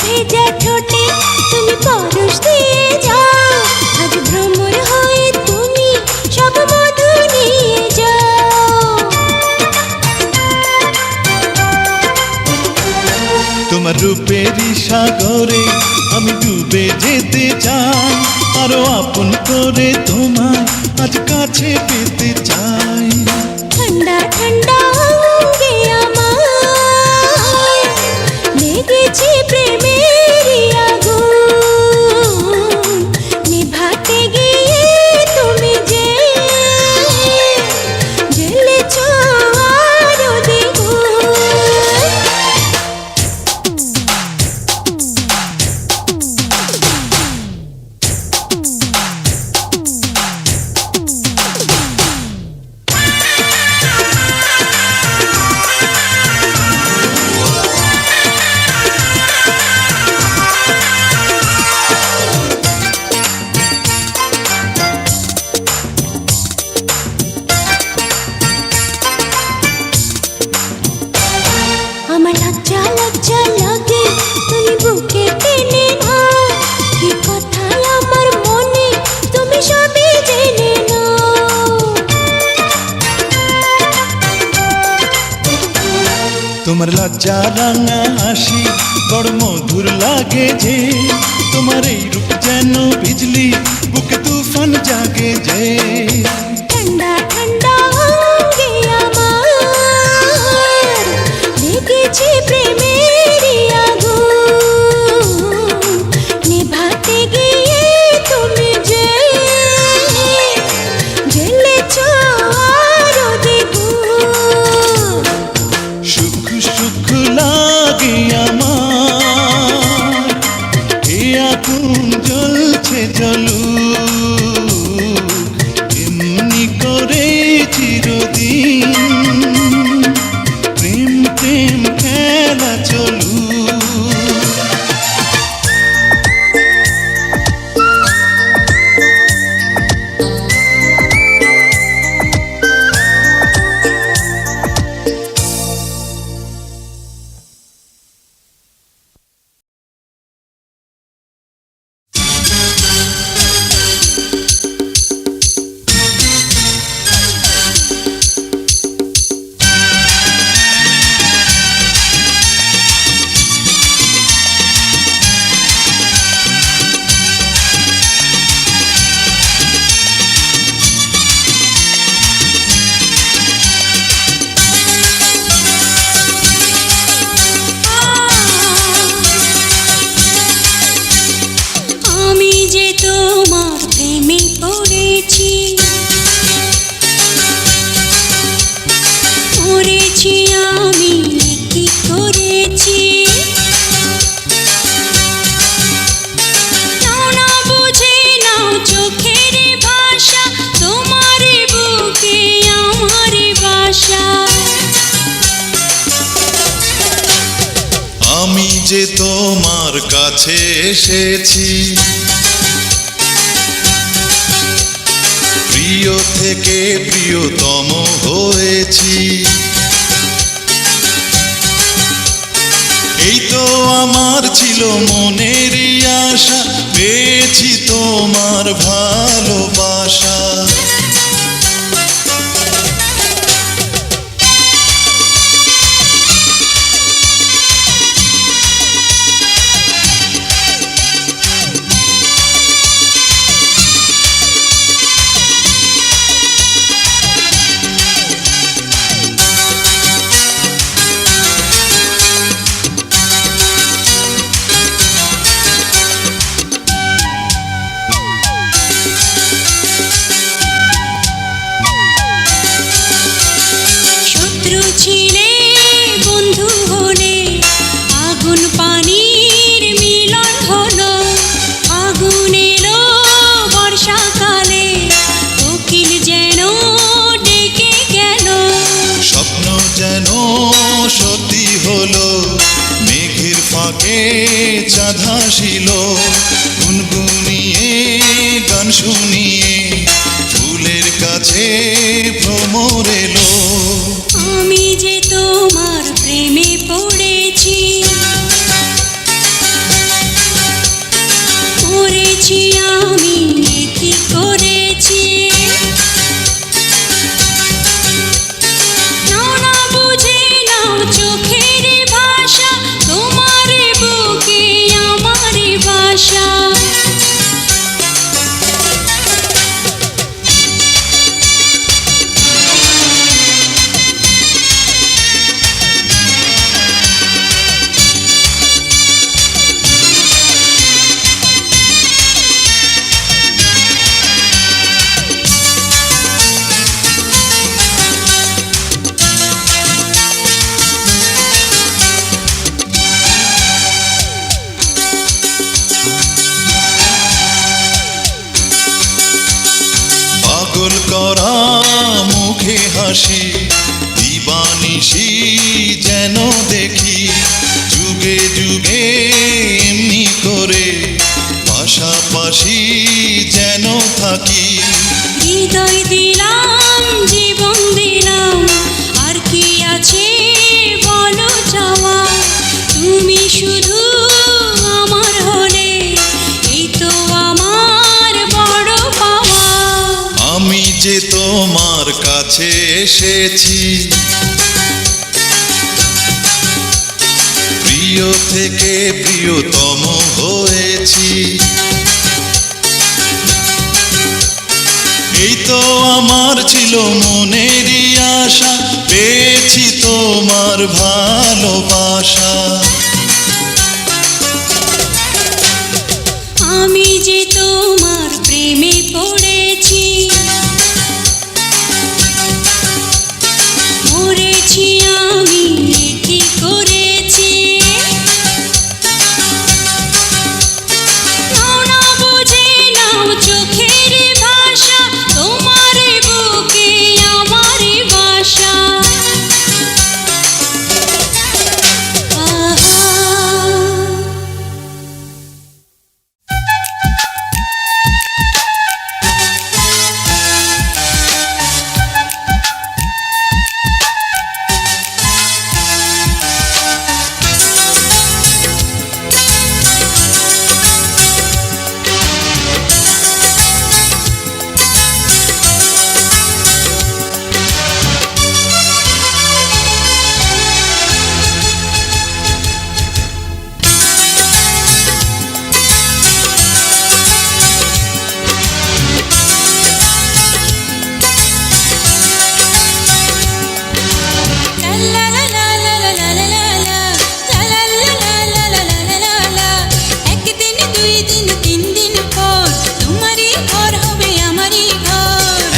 S2: ভেজা ঠোঁটে তুমি পরশ দিয়ে যাও, আজ ভ্রমর হয়ে তুমি সব মধু নিয়ে যাও।
S1: তোমার রূপেরই সাগরে আমি ডুবে যেতে চাই, আরো আপন করে তোমায় আজ কাছে পেতে চাই।
S2: ঠান্ডা ঠান্ডা অঙ্গে আমার লেগেছে প্রেমের আগুন, নিভাতে গিয়ে তুমি যে জ্বেলেছ আরো দ্বিগুণ। আমার লজ্জা লজ্জা লাগে তুমি বুকে টেনে নাও, কি কথায় আমার মনে তুমি সবই জেনে নাও।
S1: তোমার লজ্জা রাঙা হাসি বড় মধুর লাগে যে, তোমার এই রূপ যেন বিজলি বুকে তুফান জাগে যে।
S2: ঠান্ডা ঠান্ডা অঙ্গে আমার লেগেছে প্রেমের আগুন, নিভাতে গিয়ে তুমি যে জ্বেলেছ আরো দ্বিগুণ।
S1: সুখ সুখ লাগে আমার, এ আগুন জ্বলছে জ্বলুক, এমনি করে চিরদিন প্রেম প্রেম খেলা চলুক।
S2: আমি যে তোমার প্রেমে পড়েছি, মরেছি আমি কি করেছি। নাও না বুঝে নাও চোখের ভাষা, তোমার বুকে আমার বাসা।
S1: আমি যে তোমার কাছে এসেছি, প্রিয় থেকে প্রিয়তম হয়েছি। এই তো আমার ছিল মনেরই আশা, পেয়েছি তোমার ভালোবাসা। ফাঁকে চাঁদ হাসিল, গুনগুনিয়ে গান শুনিয়ে ফুলের কাছে ভ্রমর এলো।
S2: আমি যে তোমার প্রেমে পড়েছি,
S1: পাগল করা মুখে হাসি, দিবানিশি যেন দেখি, যুগে যুগে এমনি করে পাশাপাশি যেন থাকি।
S2: হৃদয় দিলাম, জীবন দিলাম, আর কি আছে বলো চাওয়া? তুমি শুধু আমার হলে এই তো আমার বড় পাওয়া।
S1: আমি যে তোমার কাছে এসেছি, প্রিয় থেকে প্রিয়তম হয়েছি। এই তো আমার ছিল মনেরই আশা, পেয়েছি তোমার ভালোবাসা।
S2: আমি যে তোমার প্রেমে পড়েছি, মরেছি আমি কি করেছি? নাও না বুঝে নাও চোখের ভাষা, তোমার বুকে আমার বাসা।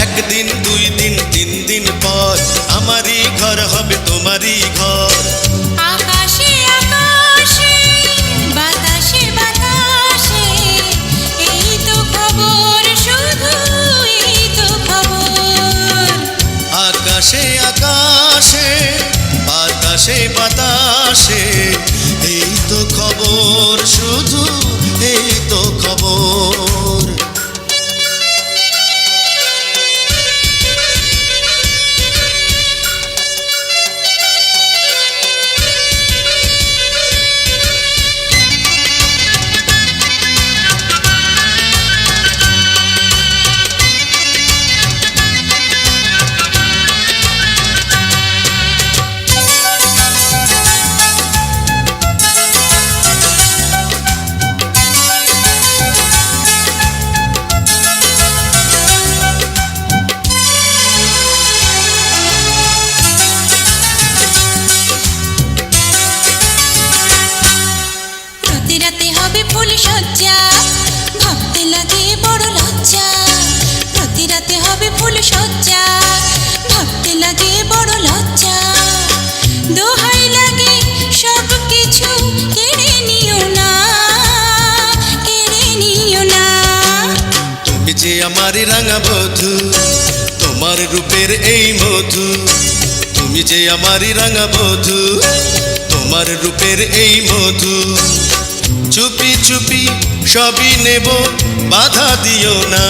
S4: একদিন দুই দিন তিন দিন পর আমারই ঘর হবে তোমারই ঘর।
S2: আকাশে আকাশে, বাতাসে বাতাসে, এই তো খবর, শুধু এই তো খবর।
S4: আকাশে আকাশে, বাতাসে বাতাসে, এই তো খবর, শুধু এই তো খবর।
S2: প্রতি রাতে হবে ফুল সজ্জা, ভাবতে লাগে বড় লজ্জা। প্রতি রাতে হবে ফুল সজ্জা, ভাবতে লাগে বড় লজ্জা। দোহাই লাগে সব কিছু কেড়ে নিও না, কেড়ে নিও না।
S4: তুমি যে আমার রাঙা বধূ, তোমার রূপের এই মধু। তুমি যে আমার রাঙা বধূ, তোমার রূপের এই মধু। চুপি চুপি সবই নেব, বাধা দিও না,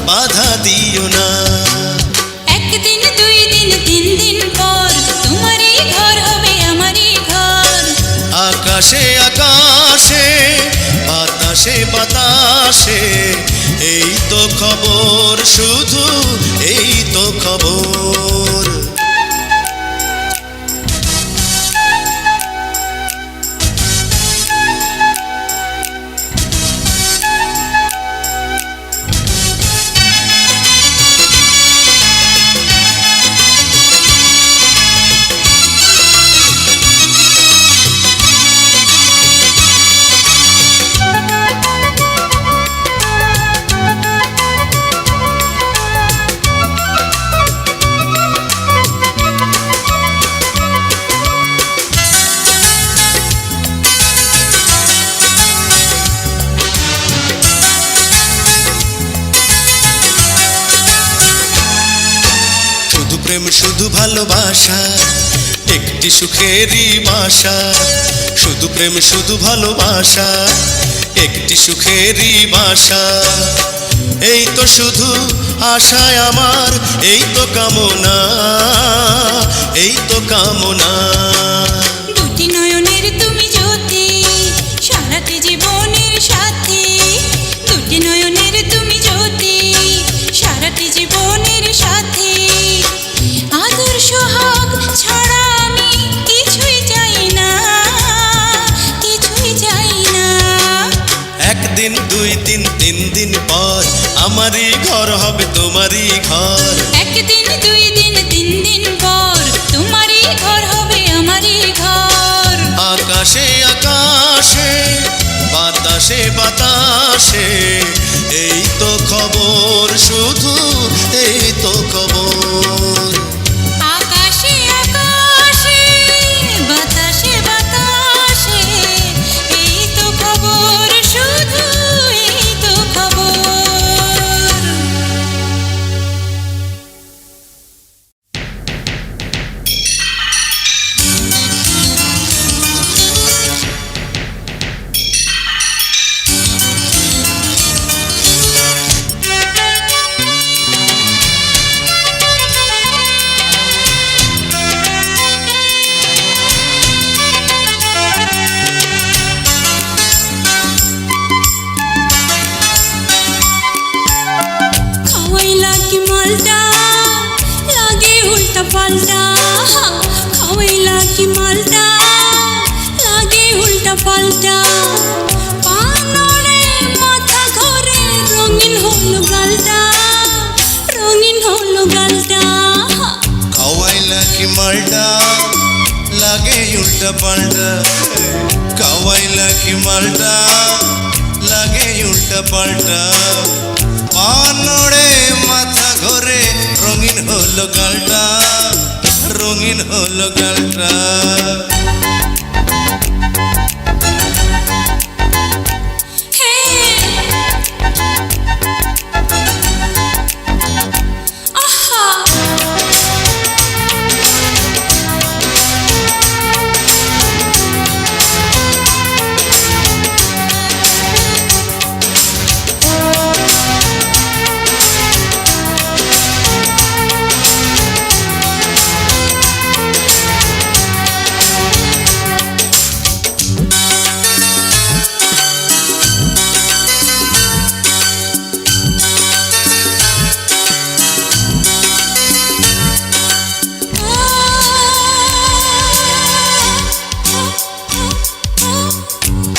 S4: বাধা দিও না।
S2: একদিন দুই দিন তিন দিন পর তোমারই ঘর হবে আমারই ঘর।
S4: আকাশে আকাশে, বাতাসে বাতাসে, এই তো খবর, শুধু এই তো খবর। প্রেম শুধু ভালোবাসা, একটি সুখেরই বাসা। শুধু প্রেম শুধু ভালোবাসা, একটি সুখেরই বাসা। এই তো শুধু আশায় আমার, এই তো কামনা, এই তো কামনা।
S2: দুটি নয়নের তুমি জ্যোতি, সারাটি জীবনের সাথী। দুটি নয়নের তুমি জ্যোতি, সারাটি জীবনের সাথী। আদর সোহাগ ছাড়া আমি কিছুই চাই না, কিছুই চাই না।
S4: একদিন দুই দিন তিন দিন পর আমারই ঘর হবে তোমারই ঘর।
S2: একদিন দুই দিন তিন দিন পর তোমারই ঘর হবে আমারই ঘর।
S4: আকাশে আকাশে, বাতাসে বাতাসে, এই তো খবর, শুধু এই তো খবর।
S2: আকাশে আকাশে, বাতাসে বাতাসে, এই তো খবর, শুধু এই তো খবর। খাওয়াইলা কি মালটা, লাগে উল্টা পাল্টা। খাওয়াইলা কি মালটা, লাগে উল্টা পাল্টা। পানরে মাথা ঘরে রঙিন হলো গালটা, রঙিন হলো গালটা।
S4: খাওয়াইলা কি মালটা, লাগে উল্টা পাল্টা। খাওয়াইলা কি মালটা, লাগে উল্টা পাল্টা। পানড়ে মাথা ঘরে রঙিন হলো গালটা, রঙিন হলো গালটা।
S2: হে আহা,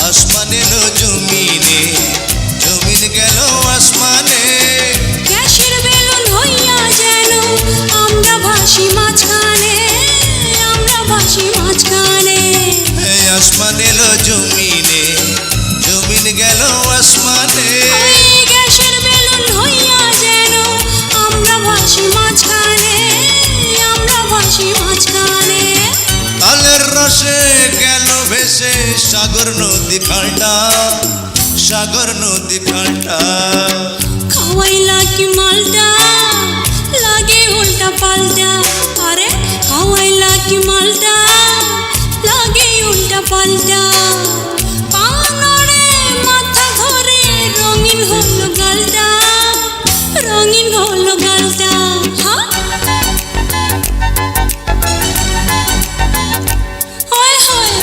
S4: আসমান এলো জমিনে, জমিন গেল আসমানে।
S2: গ্যাসের বেলুন হইয়া যেন আমরা ভাসি মাঝখানে, আমরা ভাসি মাঝখানে।
S4: এই আসমান এলো জমিনে, জমিন গেল আসমানে।
S2: ওই গ্যাসের বেলুন হইয়া যেন আমরা ভাসি মাঝখানে, আমরা ভাসি মাঝখানে।
S4: তালের রসে গেল ভেসে সাগর নদী খালটা, সাগর নদী খালটা।
S2: খাওয়াইলা কি মালটা, লাগে উল্টা পাল্টা। আরে খাওয়াইলা কি মালটা, লাগে উল্টা পাল্টা। পানরে মাথা ঘরে রঙিন হলো গালটা, রঙিন হলো গালটা। হ্যাঁ হয় হয়।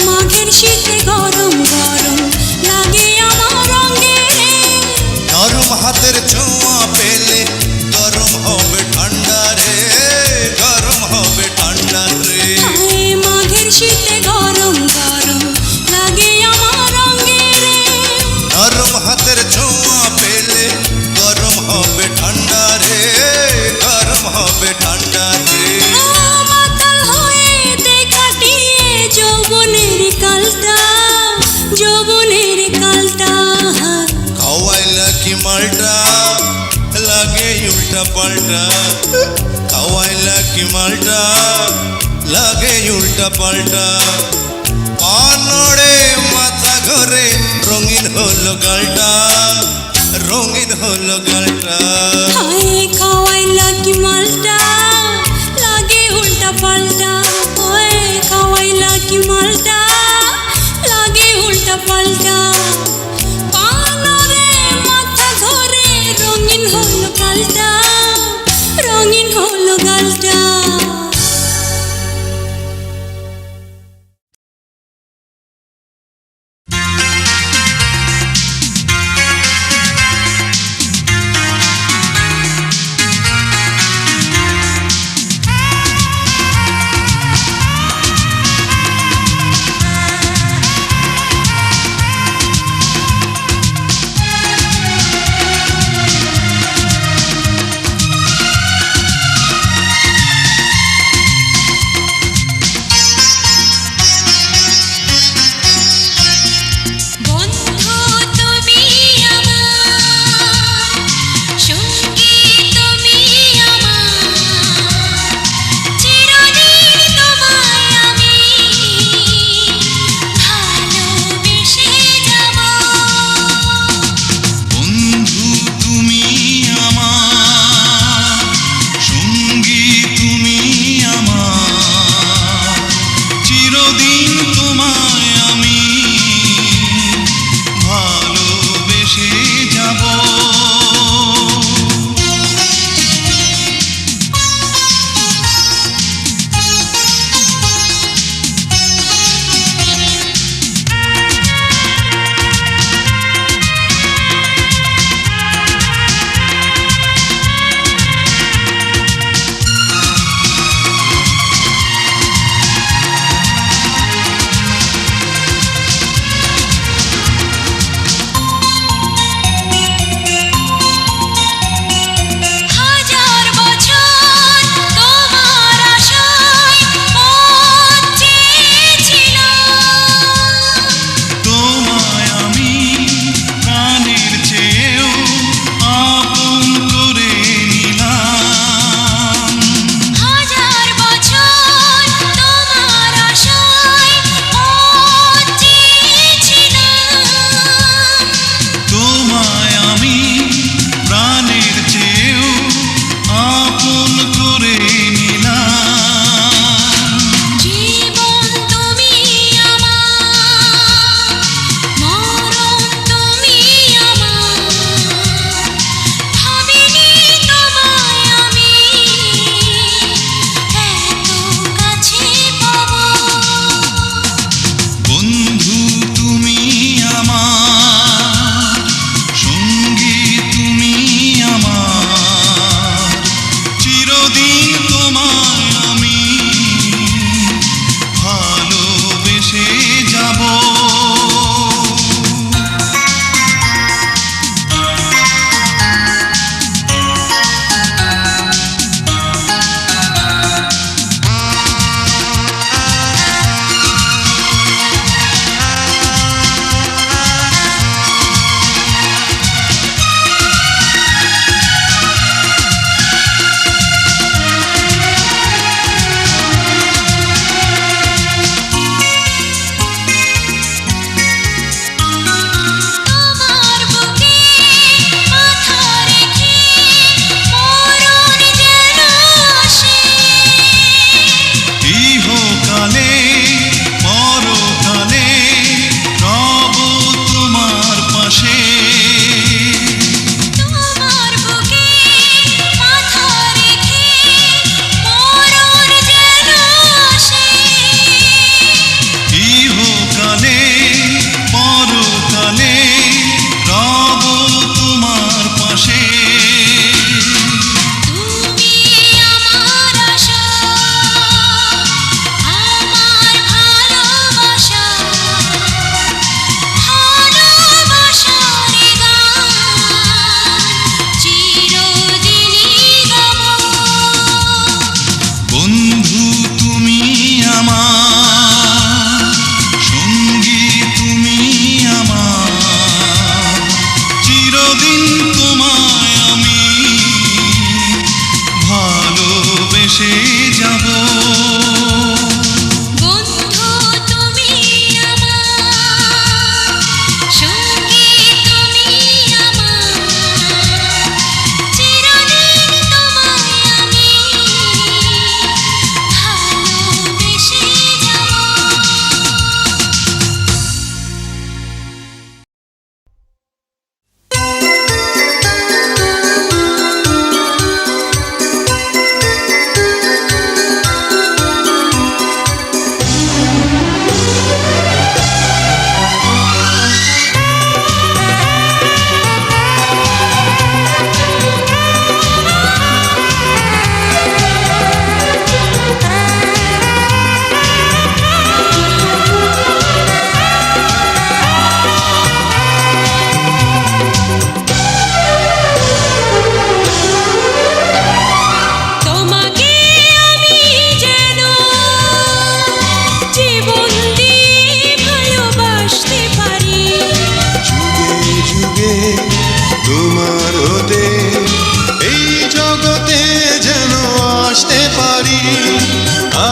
S2: মাঘের শীতে গরম গরম লাগে আমার রঙে।
S4: নরম হাতের ছোঁয়া পেলে গরম হবে ঠান্ডা রে, গরম হবে ঠান্ডা রে।
S2: হায়
S4: রাতে
S2: ও মাতাল হয়ে কাটিয়ে যৌবনের কালটা, যৌবনের কালটা।
S4: খাওয়াইলা কি মালটা লাগে উল্টা পাল্টা, খাওয়াইলা কি মালটা লাগে উল্টা পাল্টা। পানড়ে মাথা ঘরে রঙিন হলো গালটা, রঙিন হলো গালটা।
S2: হায় খাওয়াইলা কি মালটা লাগে উল্টা পাল্টা, ওই খাওয়াইলা কি মালটা লাগে উল্টা পাল্টা। পানরে মাথা ধরে রঙিন হলো গালটা, রঙিন হলো গালটা।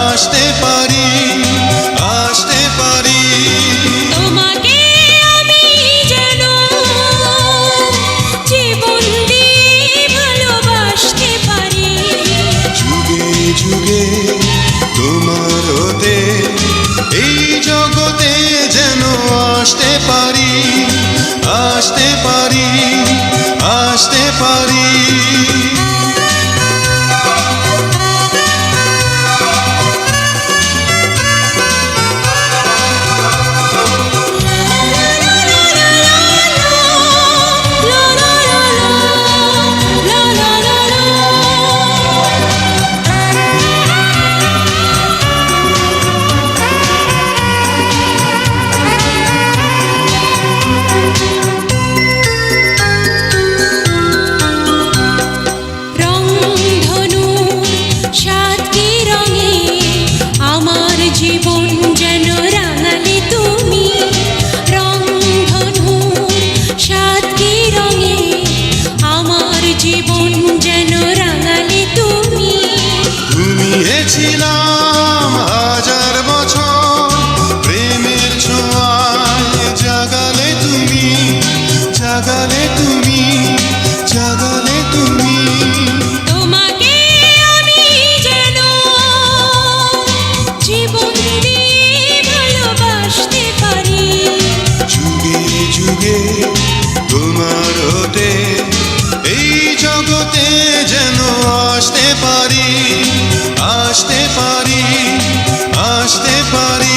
S4: আসতে পারি, আসতে পারি।
S2: তোমাকে আমি যেন জীবন দিয়ে ভালোবাসতে পারি।
S4: যুগে যুগে তোমার হতে এই জগতে যেন আসতে পারি, আসতে পারি, আসতে পারি।
S2: রংধনু সাত কি রঙে আমার জীবন যেন রাঙালে তুমি। রংধনু সাত কি রঙে আমার জীবন যেন রাঙালে তুমি।
S4: ঘুমিয়েছিলাম হাজার বছর প্রেমের ছোঁয়ায়, জাগালে তুমি, জাগালে তুমি, জাগালে তুমি।
S2: তোমাকে আমি যেন জীবন দিয়ে ভালোবাসতে পারি।
S4: যুগে যুগে তোমার হতে এই জগতে যেন আসতে পারি, আসতে পারি, আসতে পারি।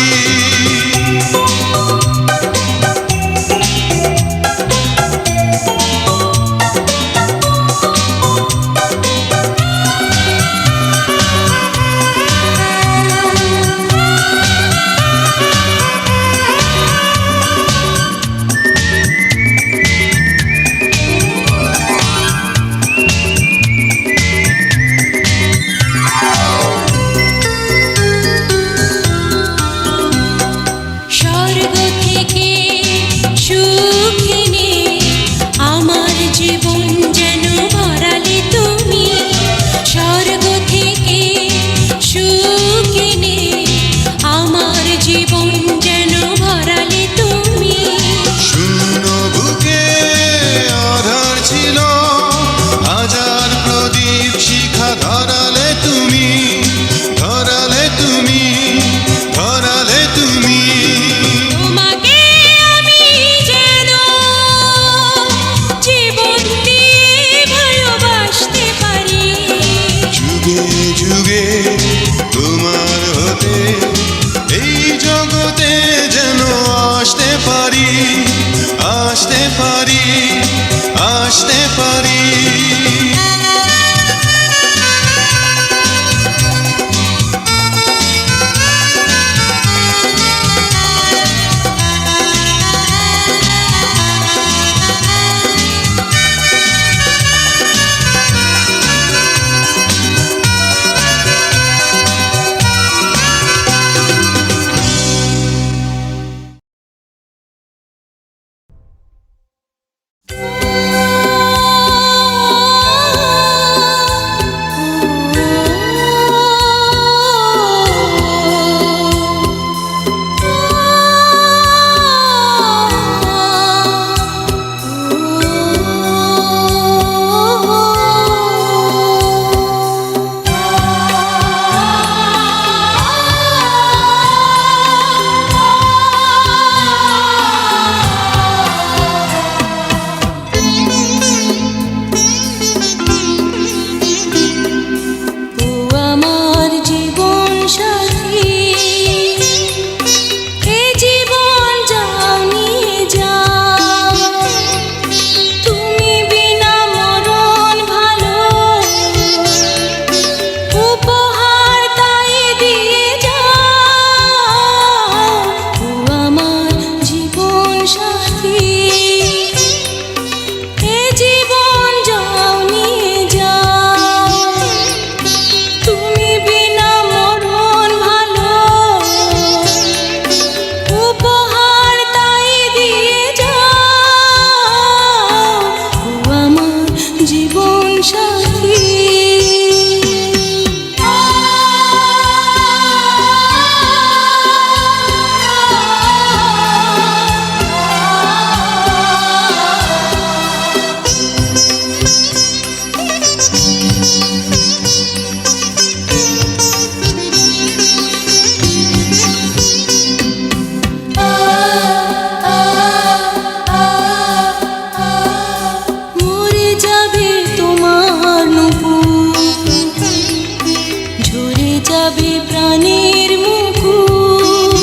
S2: যাবে প্রাণের মুকুট।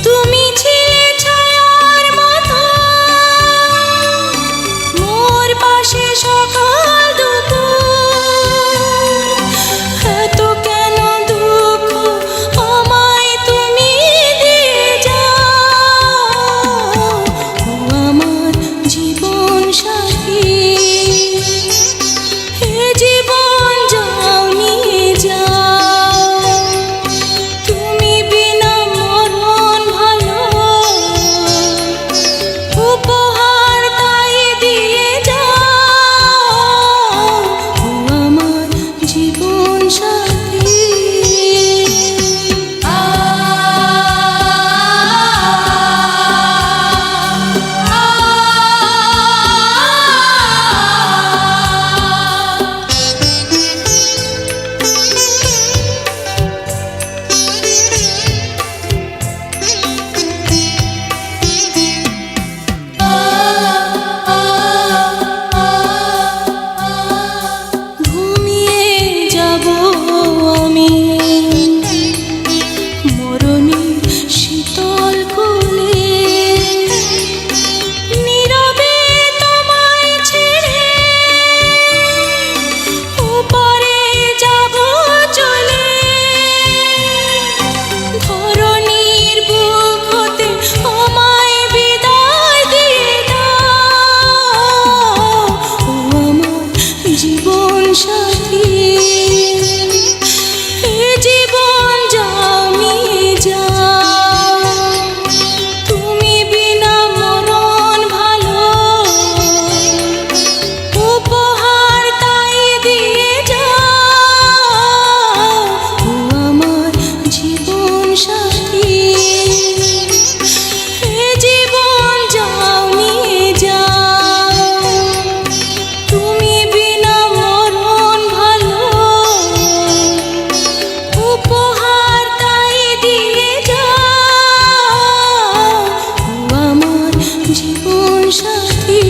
S2: তুমি ছিলে ছায়ার মতো মোর পাশে সকাল দুপুর। এত কেন দুঃখ আমায় তুমি দিয়ে যাও, ও আমার জীবন সাথী। হে জীবন যাও নিয়ে যাও, তুমি বিনা মরণ ভালো উপহার তাই দিয়ে যাও, ও আমার জীবন সাথী। ঘুমিয়ে যাব আমি মরণের শীতল কোলে, নীরবে তোমায় ছেড়ে উপরে যাব চলে। ধরণীর বুক হতে আমায় বিদায় দিয়ে দাও, ও আমার জীবন সাথী। হে জীবন যাও নিয়ে যাও, তুমি বিনা মরণ ভালো উপহার তাই দিয়ে যাও, ও আমার জীবন সাথী। হে জীবন যাও নিয়ে যাও, তুমি বিনা মরণ ভালো উপহার তাই দিয়ে যাও, ও আমার জীবন সাথী।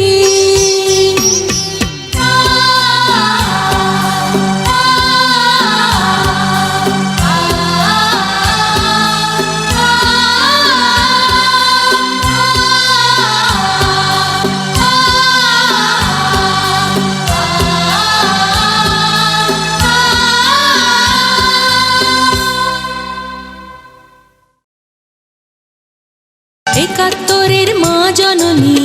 S2: একাত্তরের মা জননী,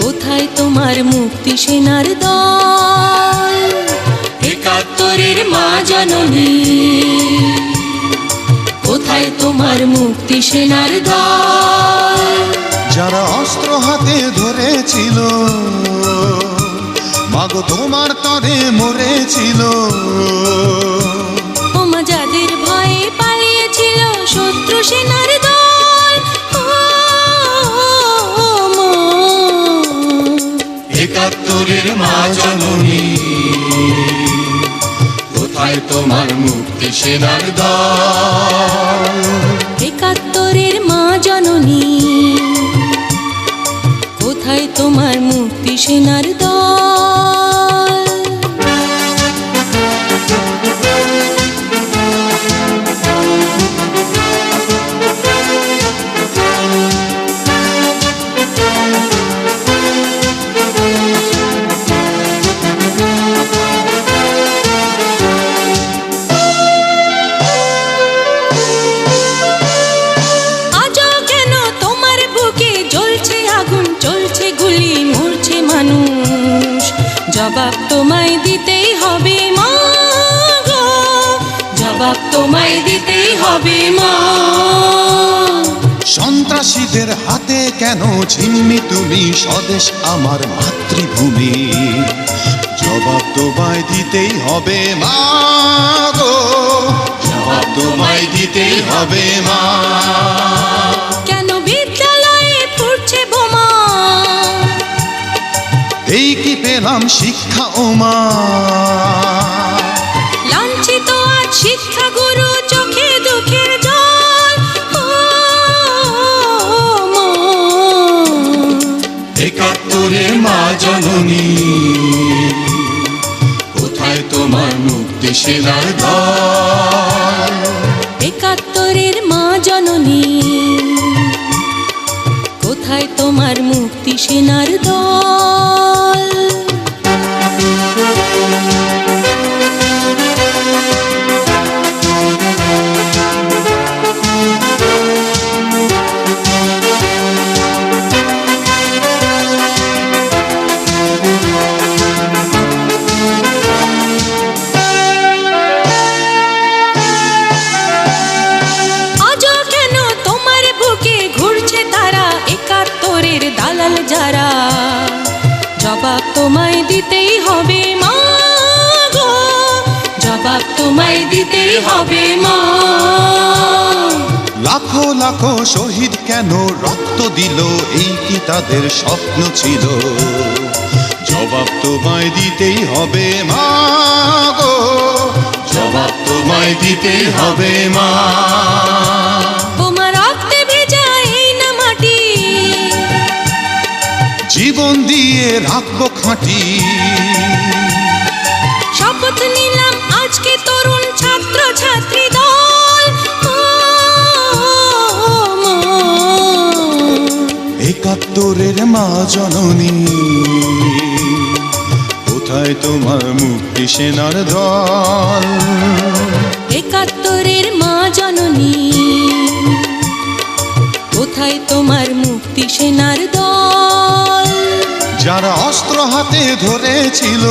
S2: কোথায় তোমার মুক্তি সেনার দল? একাত্তরের মা জননী, কোথায় তোমার মুক্তি সেনার দল?
S1: যারা অস্ত্র হাতে ধরেছিল মাগো তোমার তরে মরেছিল।
S2: ওমা যাদের ভয়ে পালিয়েছিল শত্রু সেনার দল, ও মা।
S1: একাত্তরের মা জননী, কোথায় তোমার মুক্তি সেনার দল?
S2: একাত্তরের মা জননী, কোথায় তোমার মুক্তি সেনার দল? আজও কেন তোমার বুকে জ্বলছে আগুন, চলছে গুলি, মরছে মানুষ? জবাব তোমায় দিতেই হবে মা গো, জবাব তোমায় দিতেই হবে মা।
S1: সন্ত্রাসীদের হাতে কেন ছিন্নি তুমি স্বদেশ আমার মাতৃভূমি? জবাব তোমায় দিতেই হবে মা গো, জবাব তোমায় দিতেই হবে মা।
S2: কেন বিদ্যালয়ে ফুটছে বোমা?
S1: এই কি পেলাম শিক্ষা ও মা?
S2: লাঞ্ছিত আজ শিক্ষাগুরু, চোখে দুঃখের জল, ও মা।
S1: একাত্তরের মা জননী, কোথায় তোমার তোমার মুক্তি সেনার দল।
S2: একাত্তরের মা জননী, কোথায় তোমার মুক্তি সেনার দল? আজও কেন তোমার বুকে ঘুরছে তারা, একাত্তরের দালাল যারা? জবাব তোমায় দিতেই হবে মা গো, জবাব তোমায় দিতেই হবে মা।
S1: লাখো লাখো শহীদ কেন রক্ত দিল, এই কি তাদের স্বপ্ন ছিল? জবাব তোমায় দিতেই হবে মা গো, জবাব তোমায় দিতেই হবে মা।
S2: তোমার রক্তে ভেজা এই না মাটি,
S1: জীবন দিয়ে রাখবো খাঁটি।
S2: শপথ নিলাম আজকে তরুণ ছাত্র ছাত্রী দল। মা,
S1: একাত্তরের মা জননী, কোথায় তোমার মুক্তি সেনার দল?
S2: একাত্তরের মা জননী, কোথায় তোমার মুক্তি সেনার দল?
S1: যারা অস্ত্র হাতে ধরেছিল,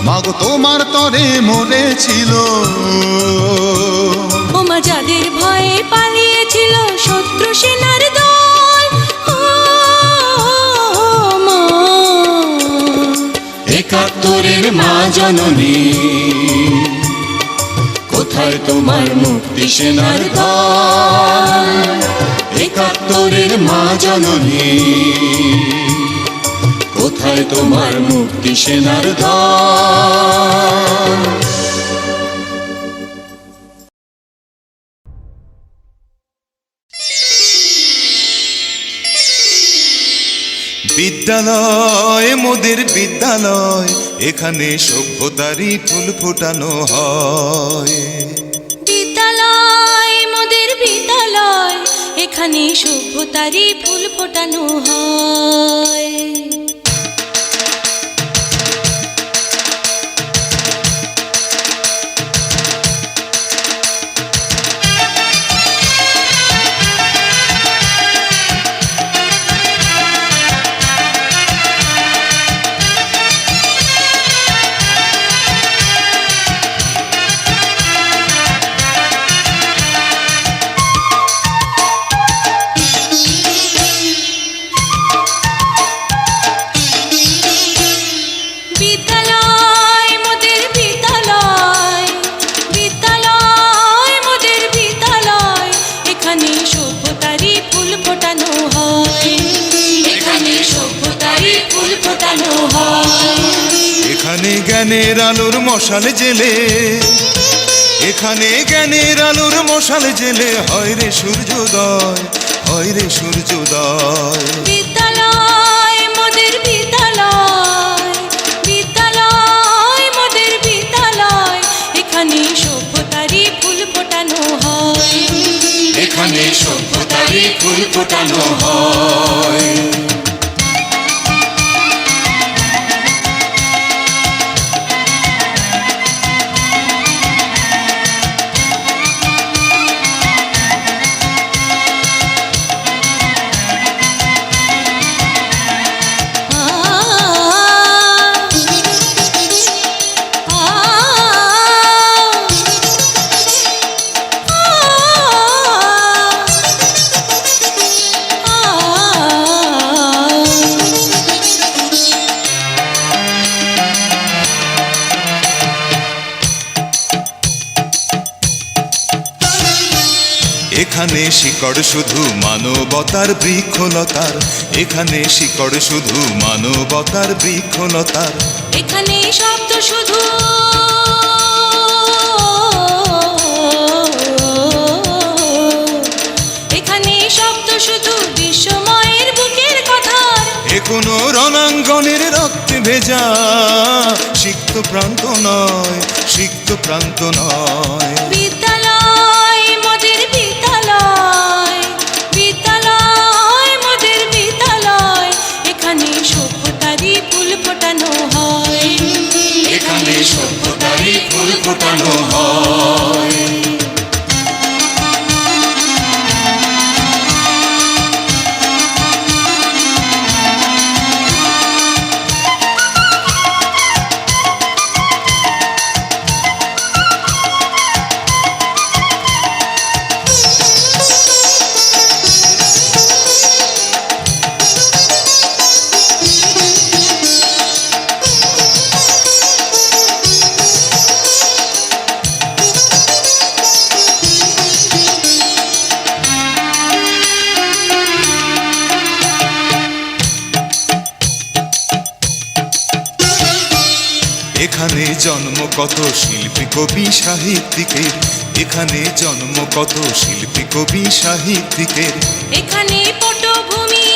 S1: মাগো তোমার তরে মরেছিল।
S2: ওমা যাদের ভয়ে পালিয়েছিল শত্রু সেনার দল। মা,
S1: একাত্তরের মা জননী, কোথায় তোমার মুক্তি সেনার দল? একাত্তরের মা জননী, কোথায় তোমার মুক্তি সেনার দল? বিদ্যালয় মোদের বিদ্যালয়, এখানে সভ্যতারই ফুল ফোটানো হয়।
S2: বিদ্যালয় মোদের বিদ্যালয়, এখানে সভ্যতারই ফুল ফোটানো হয়।
S1: এখানে জ্ঞানের আলোর মশাল জেলে, এখানে জ্ঞানের আলোর মশাল জেলে হয় রে সূর্যোদয়, হয় রে সূর্যোদয়।
S2: বিদ্যালয় মোদের বিদ্যালয়, বিদ্যালয় মোদের বিদ্যালয়, এখানে সভ্যতারই ফুল ফোটানো হয়।
S1: এখানে সভ্যতারই ফুল ফোটানো হয়। এখানে শিকড় শুধু মানবতার বৃক্ষলতার, এখানে শিকড় শুধু মানবতার বৃক্ষলতার।
S2: এখানে শব্দ শুধু এখানে শব্দ শুধু বিশ্বময়ের বুকের কথার।
S1: এ কোনো রণাঙ্গনের রক্তে ভেজা সিক্ত প্রান্ত নয়, সিক্ত প্রান্ত নয়।
S2: বিদ্যালয় মোদের বিদ্যালয়, বিদ্যালয় মোদের বিদ্যালয়, এখানে সভ্যতারই ফুল ফোটানো হয়,
S1: এখানে সভ্যতারই ফুল ফোটানো হয়। এখানে জন্ম কত শিল্পী কবি সাহিত্যিকের, এখানে জন্ম কত শিল্পী কবি সাহিত্যিকের।
S2: এখানে পটভূমি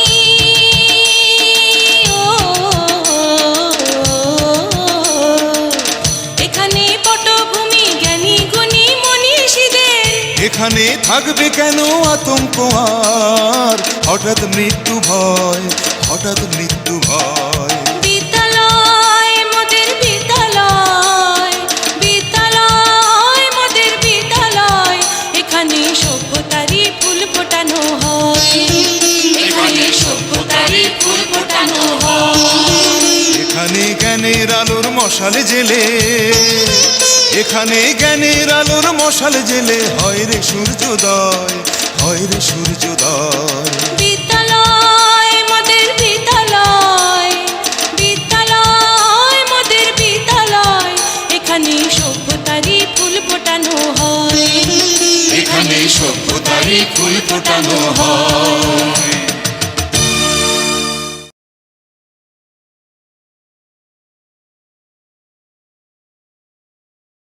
S2: এখানে পটভূমি জ্ঞানী গুণী মনীষীদের।
S1: এখানে থাকবে কেন আতঙ্ক আর, হঠাৎ মৃত্যু ভয়, হঠাৎ মৃত্যু ভয়।
S2: বিদ্যালয় মোদের বিদ্যালয়, বিদ্যালয় মোদের বিদ্যালয়, এখানে সভ্যতারই ফুল ফোটানো হয়, এখানে সভ্যতারই ফুল ফোটানো হয়।
S1: এখানে জ্ঞানের আলোর মশাল জেলে, এখানে জ্ঞানের আলোর মশাল জেলে হয় রে সূর্যোদয়, হয় রে সূর্যোদয়।
S2: বিদ্যালয় মোদের বিদ্যালয়, বিদ্যালয় মোদের বিদ্যালয়, এখানে সভ্যতারই ফুল ফোটানো হয়,
S1: এখানে সভ্যতারই ফুল ফোটানো হয়।